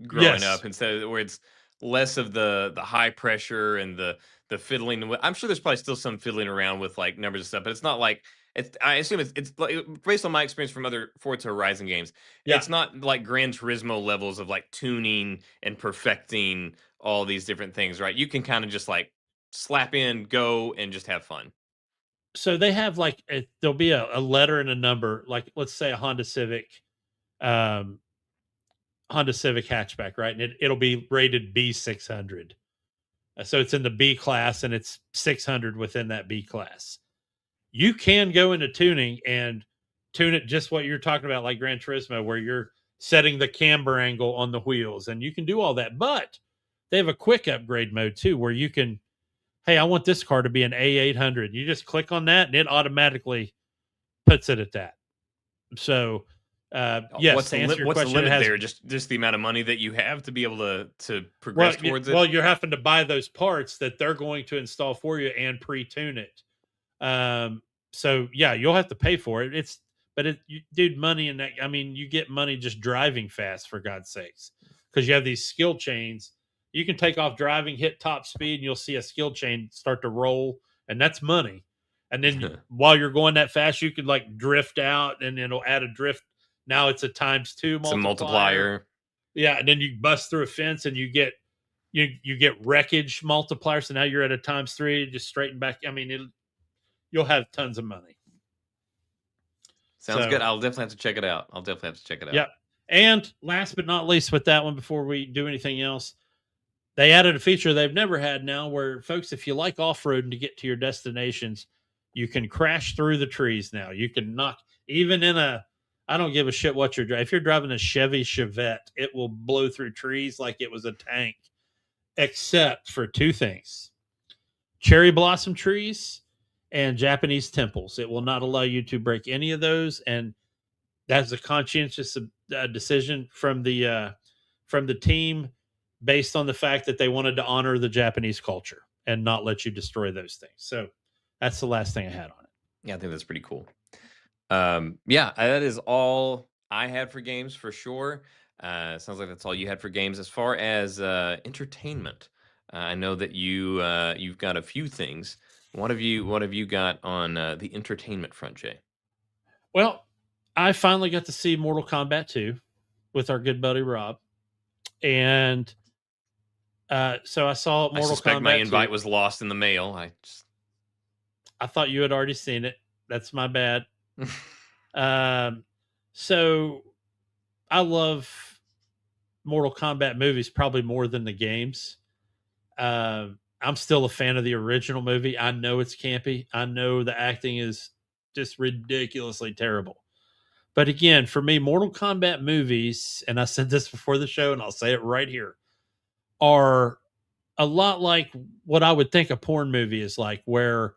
growing Yes. up, instead of where it's less of the high pressure and the fiddling. I'm sure there's probably still some fiddling around with like numbers and stuff, but it's not like it's. I assume it's like, based on my experience from other Forza Horizon games. Yeah. It's not like Gran Turismo levels of like tuning and perfecting all these different things, right? You can kind of just like slap in, go, and just have fun. So they have like there'll be a letter and a number, like let's say a um, Honda Civic hatchback, right? And it'll be rated B600. So it's in the B class and it's 600 within that B class. You can go into tuning and tune it just what you're talking about, like Gran Turismo, where you're setting the camber angle on the wheels, and you can do all that. But they have a quick upgrade mode too, where you can, hey, I want this car to be an A800. You just click on that, and it automatically puts it at that. So, yes, to answer your What's the question, it limit has. there? Just the amount of money that you have to be able to Well, progress towards it. well, you're having to buy those parts that they're going to install for you and pre-tune it. So yeah, you'll have to pay for it. Dude, money in that. I mean, you get money just driving fast, for God's sakes, because you have these skill chains. You can take off driving, hit top speed, and you'll see a skill chain start to roll, and that's money. And then while you're going that fast, you could like drift out, and it'll add a drift. Now it's a ×2 Some multiplier. multiplier. Yeah, and then you bust through a fence, and you get wreckage multiplier. So now you're at a ×3, just straighten back. I mean, you'll have tons of money. Sounds good. I'll definitely have to check it out. Yep. And last but not least with that one, before we do anything else, they added a feature they've never had now where, folks, if you like off-roading to get to your destinations, you can crash through the trees now. You can knock, even in I don't give a shit what you're driving. If you're driving a Chevy Chevette, it will blow through trees like it was a tank, except for 2 things: cherry blossom trees and Japanese temples. It will not allow you to break any of those, and that's a conscientious decision from the team, based on the fact that they wanted to honor the Japanese culture and not let you destroy those things. So that's the last thing I had on it. Yeah, I think that's pretty cool. Yeah, that is all I had for games for sure. Sounds like that's all you had for games. As far as entertainment, I know that you've got a few things. What have you got on the entertainment front, Jay? Well, I finally got to see Mortal Kombat 2 with our good buddy Rob, and so I saw Mortal Kombat. I suspect my invite 2. was lost in the mail. I thought you had already seen it. That's my bad. So I love Mortal Kombat movies probably more than the games. I'm still a fan of the original movie. I know it's campy. I know the acting is just ridiculously terrible. But again, for me, Mortal Kombat movies, and I said this before the show, and I'll say it right here, are a lot like what I would think a porn movie is like, where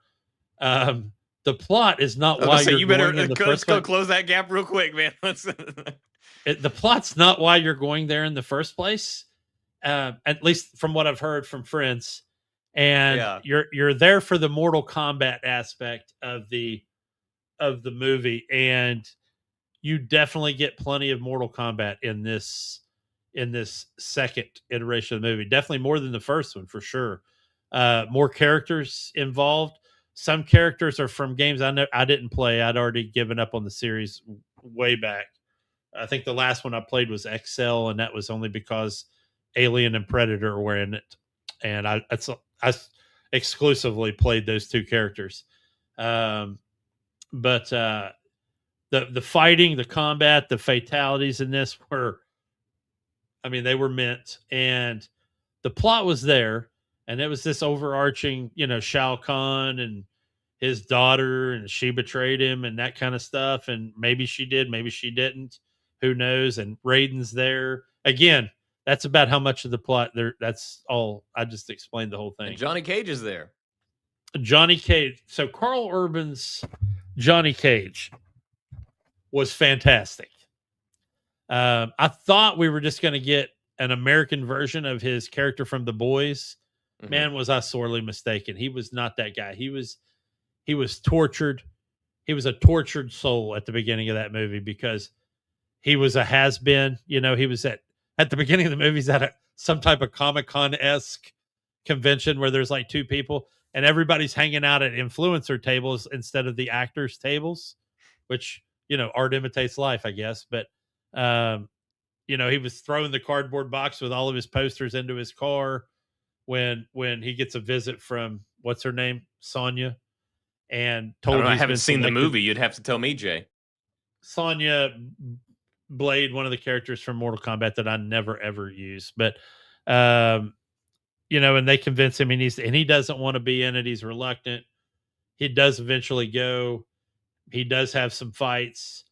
the plot is not why you're going in the first place. Let's go close that gap real quick, man. The plot's not why you're going there in the first place, at least from what I've heard from friends. And you're there for the Mortal Kombat aspect of the movie, and you definitely get plenty of Mortal Kombat in this second iteration of the movie. Definitely more than the first one, for sure. More characters involved. Some characters are from games I didn't play. I'd already given up on the series way back. I think the last one I played was XL, and that was only because Alien and Predator were in it, and I exclusively played those 2 characters. But the fighting, the combat, the fatalities in this were, I mean, they were mint, and the plot was there, and it was this overarching, Shao Kahn and his daughter, and she betrayed him and that kind of stuff, and maybe she did, maybe she didn't, who knows? And Raiden's there again. That's about how much of the plot there. That's all. I just explained the whole thing. And Johnny Cage is there. Johnny Cage. So Carl Urban's Johnny Cage was fantastic. I thought we were just going to get an American version of his character from The Boys. Mhm. Man, was I sorely mistaken. He was not that guy. He was tortured. He was a tortured soul at the beginning of that movie because he was a has been. You know, he was at the beginning of the movie. He's at some type of Comic-Con esque convention where there's like two people and everybody's hanging out at influencer tables instead of the actors' tables, which, you know, art imitates life, I guess. But um, you know, he was throwing the cardboard box with all of his posters into his car when he gets a visit from what's her name, Sonya, and I don't told know. I he's haven't been seen the selected. movie. You'd have to tell me, Jay. Sonya Blade, one of the characters from Mortal Kombat that I never ever use, but um, you know, and they convince him he doesn't want to be in it. He's reluctant. He does eventually go. He does have some fights.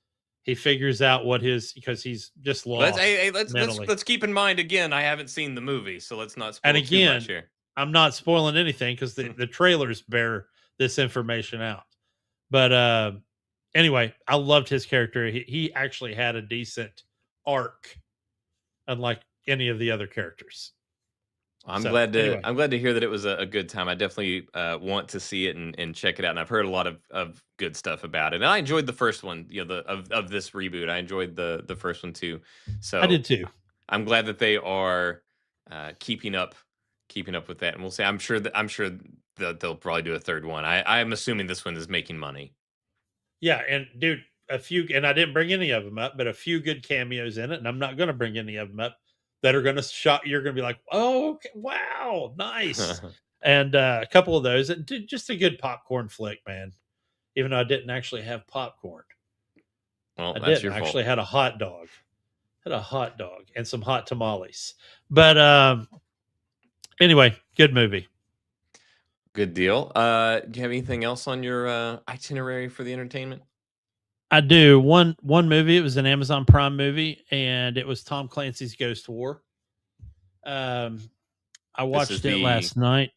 He figures out what his because he's just Let's hey, lost hey let's let's mentally. let's keep in mind again. I haven't seen the movie, so let's not And spoil too much again, here. I'm not spoiling anything because the trailers bear this information out. But anyway, I loved his character. He actually had a decent arc, unlike any of the other characters. So anyway, I'm glad to hear that it was a good time. I definitely want to see it and check it out. And I've heard a lot of good stuff about it. And I enjoyed the first one, you know, of this reboot. I enjoyed the first one too. I did So too. I'm glad that they are keeping up with that. And we'll see. I'm sure that they'll probably do a third one. I'm assuming this one is making money. Yeah, and dude, a few, and I didn't bring any of them up, but a few good cameos in it, and I'm not going to bring any of them up that are going to shock. You're going to be like, oh, okay, wow, nice, and a couple of those, and just a good popcorn flick, man. Even though I didn't actually have popcorn, Well, I that's didn't. your I actually fault. had a hot dog, and some hot tamales. But anyway, good movie. Good deal. Do you have anything else on your itinerary for the entertainment? I do one movie. It was an Amazon Prime movie, and it was Tom Clancy's Ghost War. Um, I This is watched it last night.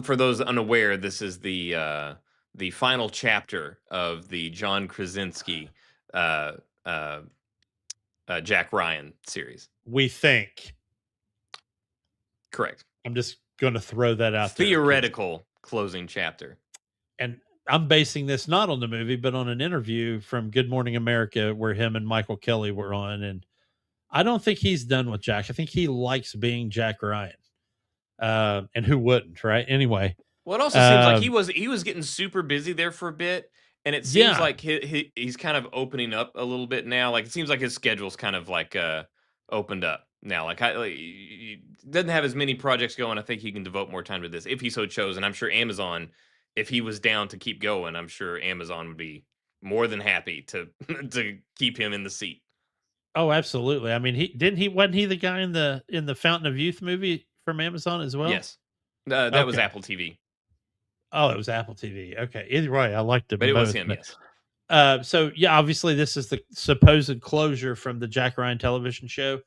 for those unaware, this is the final chapter of the John Krasinski uh, uh, Jack Ryan series. We think. Correct. I'm just going to throw that out there. Theoretical closing chapter. And I'm basing this not on the movie, but on an interview from Good Morning America where him and Michael Kelly were on. And I don't think he's done with Jack. I think he likes being Jack Ryan. And who wouldn't, right? Anyway. Well, it also seems like he was getting super busy there for a bit, and it seems Yeah. like he's kind of opening up a little bit now. Like it seems like his schedule's kind of like opened up now. He doesn't have as many projects going. I think he can devote more time to this if he so chose. And I'm sure Amazon, if he was down to keep going, I'm sure Amazon would be more than happy to to keep him in the seat. Oh, absolutely. I mean, wasn't he the guy in the Fountain of Youth movie from Amazon as well? Yes, that was Okay. Apple TV, Oh, it was Apple TV. Okay. Either way, I liked but them it was both. him. But Yes. so yeah, obviously this is the supposed closure from the Jack Ryan television show.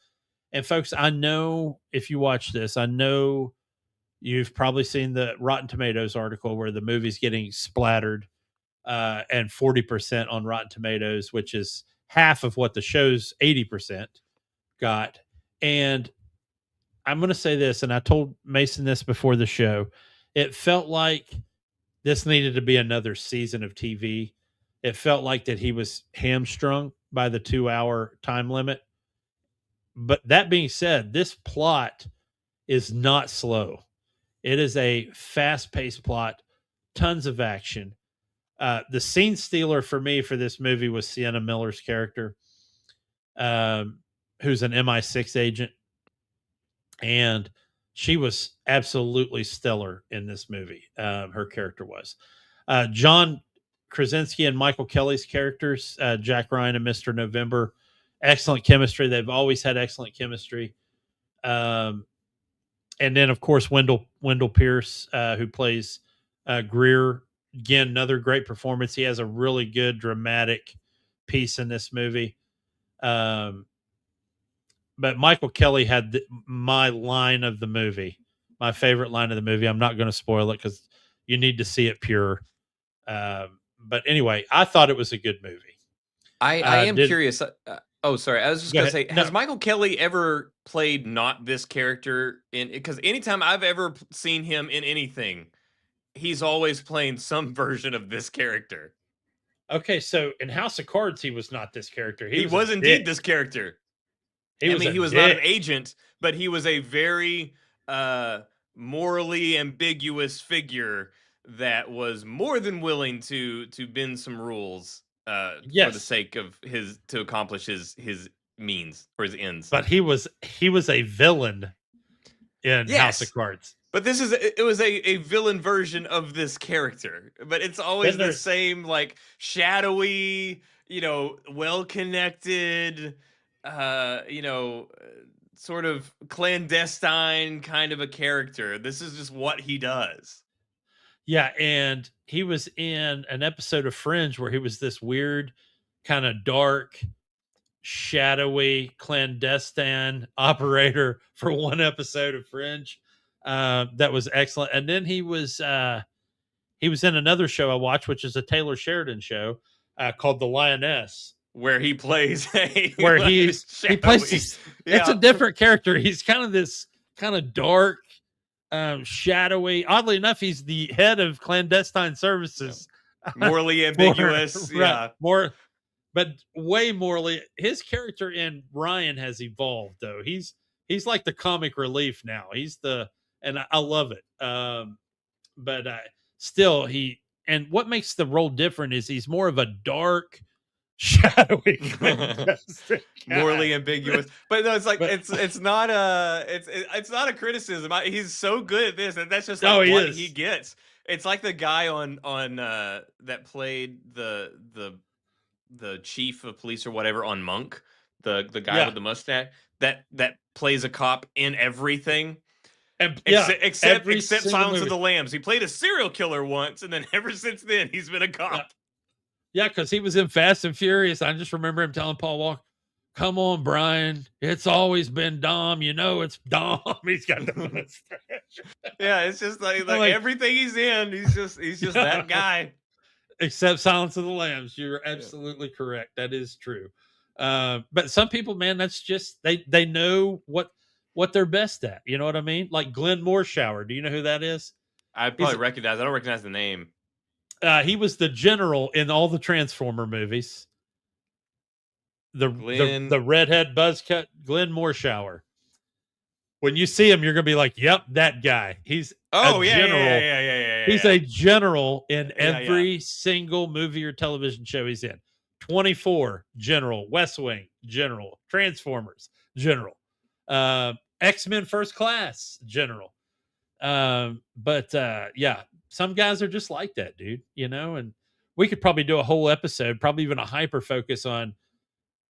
And folks, I know if you watch this, I know you've probably seen the Rotten Tomatoes article where the movie's getting splattered and 40% on Rotten Tomatoes, which is half of what the show's 80% got. And I'm going to say this, and I told Mason this before the show. It felt like this needed to be another season of TV. It felt like that he was hamstrung by the 2 hour time limit. But that being said, this plot is not slow. It is a fast paced plot, tons of action. The scene stealer for me for this movie was Sienna Miller's character, who's an MI6 agent. And she was absolutely stellar in this movie. Her character was. John Krasinski and Michael Kelly's characters, Jack Ryan and Mr. November, excellent chemistry. They've always had excellent chemistry. Um, and then, of course, Wendell Pierce, who plays Greer. Again, another great performance. He has a really good dramatic piece in this movie. But Michael Kelly had my line of the movie, my favorite line of the movie. I'm not going to spoil it because You need to see it pure. But anyway, I thought it was a good movie. I am Did curious. Oh, sorry. I was just Go gonna ahead. say, has No. Michael Kelly ever played not this character in? Because anytime I've ever seen him in anything, he's always playing some version of this character. Okay, so in House of Cards, he was not this character. He Was a was indeed dick. this character. He I was mean, a he was not an dick. agent, but he was a very morally ambiguous figure that was more than willing to bend some rules for the Yes, sake of his to accomplish his means or his ends. but he was a villain in House of Yes, Cards. but it was a villain version of this character, but it's always Then the there's same like shadowy, well connected, sort of clandestine kind of a character. This is just what he does. Yeah, and he was in an episode of Fringe where he was this weird, kind of dark, shadowy, clandestine operator for one episode of Fringe. That was excellent. And then he was in another show I watched, which is a Taylor Sheridan show called The Lioness, Where he plays a where like, he plays shadowy, this. It's a yeah, different character. He's kind of this kind of dark, shadowy. Oddly enough, he's the head of clandestine services. morally ambiguous, Right, yeah. more, but way morely. His character in Ryan has evolved, though. He's like the comic relief now. And I love it. But still, and what makes the role different is he's more of a dark, shadowy, clandestine Morally guy. ambiguous, but no, it's like But it's not it's not a criticism. He's so good at this, and that's just oh, like he what is. he gets. It's like the guy on that played the chief of police or whatever on Monk, the guy Yeah, with the mustache that plays a cop in everything. and yeah, every Except single Silence of movie. the Lambs. He played a serial killer once, and then ever since then, he's been a Yeah, cop. yeah, because he was in Fast and Furious. I just remember him telling Paul Walker, "Come on, Brian. It's always been Dom. You know it's Dom." He's got the mustache. Yeah, it's just like I'm like, everything he's in, he's just that guy. except Silence of the Lambs. You're Yeah. absolutely correct. That is true. But some people, man, that's just they know what they're best at. You know what I mean? Like Glenn Morshower. Do you know who that is? I He's probably recognize. I don't recognize the name. he was the general in all the Transformer movies. Glenn. The redhead buzz cut, Glenn Morshower. When you see him, you're gonna be like, "Yep, that guy." He's Oh a yeah, general. yeah. He's a general in Yeah, every single movie or television show he's in. 24, general. West Wing, general. Transformers, general. X-Men First Class, general. But yeah, some guys are just like that, dude, and we could probably do a whole episode, probably even a hyper focus on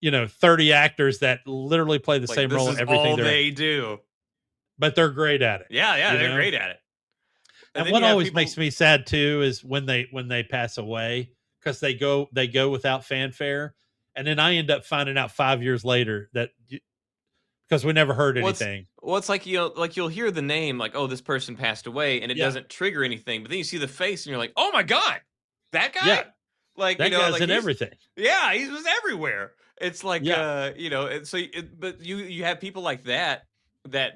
30 actors that literally play the like same this role in is everything all they're in, they do. but they're great at it. Yeah, you they're know? great at it. And then what you have always people- makes me sad too is when they pass away, because they go without fanfare, and then I end up finding out 5 years later that because we never heard anything. Well, it's like you'll hear the name, like, oh, this person passed away, and it Yeah. doesn't trigger anything. But then you see the face, and you're like, oh my god, that guy. Yeah. Like That guy's like in everything. Yeah, he was everywhere. It's like Yeah. but you have people like that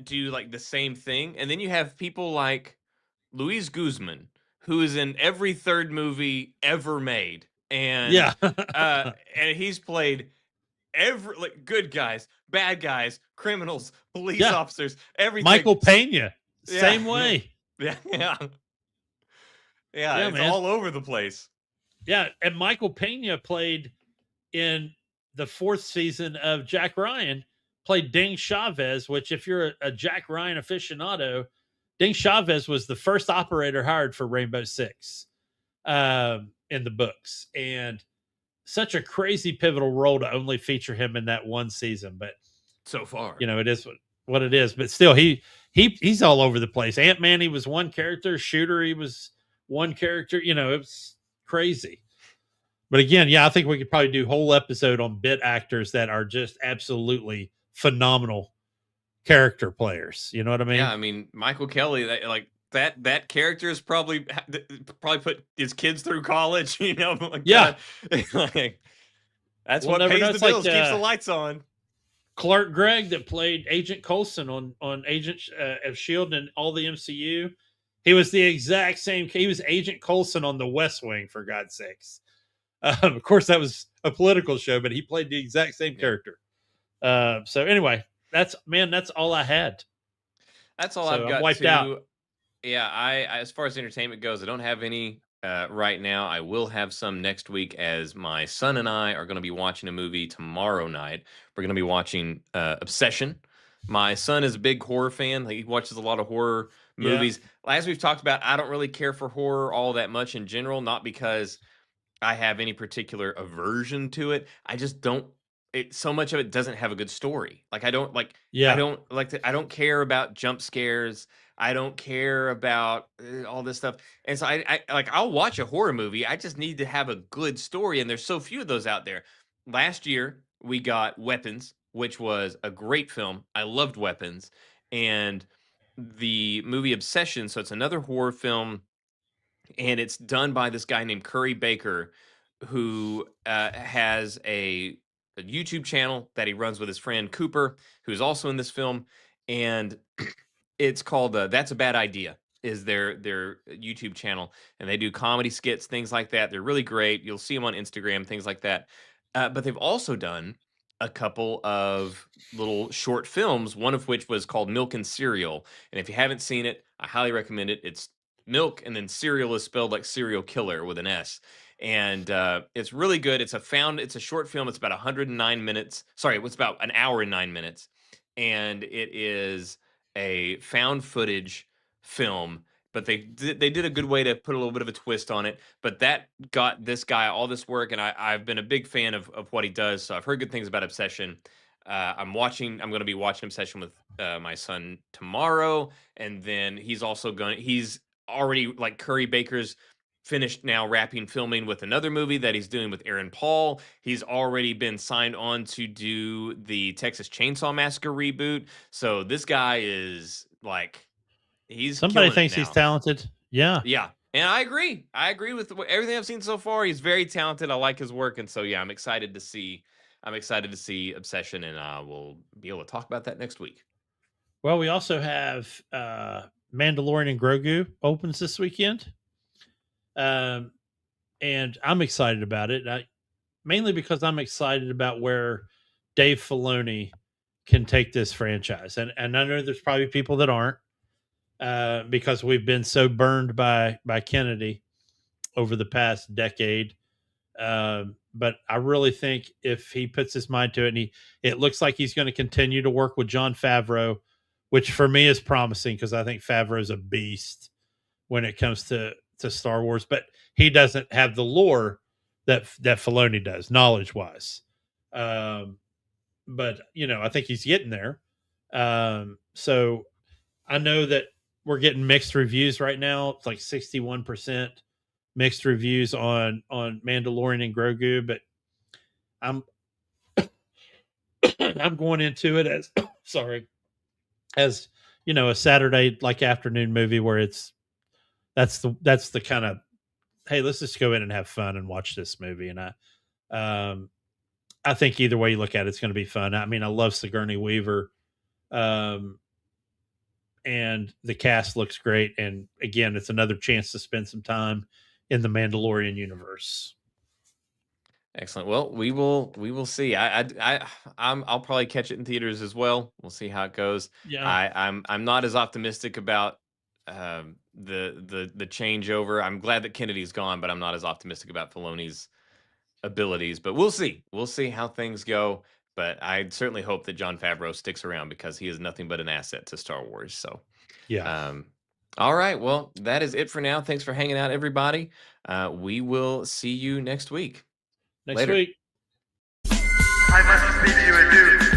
do like the same thing, and then you have people like Luis Guzman, who is in every third movie ever made, and Yeah. and he's played every like good guys, bad guys, criminals, police Yeah. officers, everything. Michael Pena, Yeah. same way. Yeah, Yeah, it's man. all over the place. Yeah, and Michael Pena played in the 4th season of Jack Ryan, played Ding Chavez, which if you're a Jack Ryan aficionado, Ding Chavez was the first operator hired for Rainbow Six in the books. And such a crazy pivotal role to only feature him in that one season. But, So far. it is what it is. But still, he's all over the place. Ant-Man, he was one character. Shooter, he was one character. It was crazy. But again, yeah, I think we could probably do a whole episode on bit actors that are just absolutely phenomenal character players. You know what I mean? Yeah, I mean Michael Kelly, that character is probably put his kids through college. You know, Yeah. like, that's We'll what never pays know. the It's like bills, keeps the lights on. Clark Gregg that played Agent Coulson on Agent of Shield and all the MCU. He was the exact same. He was Agent Coulson on The West Wing, for God's sakes. Of course, that was a political show, but he played the exact same character. So anyway, that's all I had. That's all So I've I'm got wiped out. to. Yeah, I as far as entertainment goes, I don't have any right now. I will have some next week, as my son and I are going to be watching a movie tomorrow night. We're going to be watching Obsession. My son is a big horror fan. He watches a lot of horror Yeah. movies. As we've talked about, I don't really care for horror all that much in general, not because I have any particular aversion to it. I just don't. So much of it doesn't have a good story. Like I don't like. I Yeah. don't like. I don't care about jump scares. I don't care about all this stuff. And so I like. I'll watch a horror movie. I just need to have a good story, and there's so few of those out there. Last year we got Weapons, which was a great film. I loved Weapons, and the movie Obsession. So it's another horror film, and it's done by this guy named Curry Baker, who has a YouTube channel that he runs with his friend Cooper, who's also in this film, and it's called "That's a Bad Idea." Is their YouTube channel, and they do comedy skits, things like that. They're really great. You'll see them on Instagram, things like that. But they've also done a couple of little short films, one of which was called Milk and Cereal. And if you haven't seen it, I highly recommend it. It's milk, and then cereal is spelled like serial killer with an S. And it's really good. It's a short film. It's about 109 minutes. Sorry, it's about an hour and 9 minutes. And it is a found footage film, but they did a good way to put a little bit of a twist on it. But that got this guy all this work, and I've been a big fan of what he does. So I've heard good things about Obsession. I'm going to be watching Obsession with my son tomorrow, and then he's already, like, Curry Baker's finished now wrapping filming with another movie that he's doing with Aaron Paul. He's already been signed on to do the Texas Chainsaw Massacre reboot. So this guy is like, he's Somebody killing it thinks he's now. talented. Yeah. Yeah. And I agree. I agree with everything I've seen so far. He's very talented. I like his work. And so, yeah, I'm excited to see Obsession, and we'll be able to talk about that next week. Well, we also have Mandalorian and Grogu opens this weekend. And I'm excited about it. Mainly because I'm excited about where Dave Filoni can take this franchise. And I know there's probably people that aren't, because we've been so burned by Kennedy over the past decade. But I really think if he puts his mind to it, and it looks like he's going to continue to work with Jon Favreau, which for me is promising, because I think Favreau's a beast when it comes to Star Wars, but he doesn't have the lore that Filoni does, knowledge wise. But I think he's getting there. So I know that we're getting mixed reviews right now. It's like 61% mixed reviews on Mandalorian and Grogu, but I'm I'm going into it as as a Saturday like afternoon movie where that's the kind of, hey, let's just go in and have fun and watch this movie. And I think either way you look at it, it's going to be fun. I mean, I love Sigourney Weaver, and the cast looks great. And again, it's another chance to spend some time in the Mandalorian universe. Excellent. Well, we will see. I'll probably catch it in theaters as well. We'll see how it goes. Yeah. I'm not as optimistic about the changeover. I'm glad that Kennedy's gone, but I'm not as optimistic about Filoni's abilities. But we'll see. We'll see how things go. But I certainly hope that Jon Favreau sticks around, because he is nothing but an asset to Star Wars. So, Yeah. All right. Well, that is it for now. Thanks for hanging out, everybody. We will see you next week. Next Later. week. I must speak to you adieu.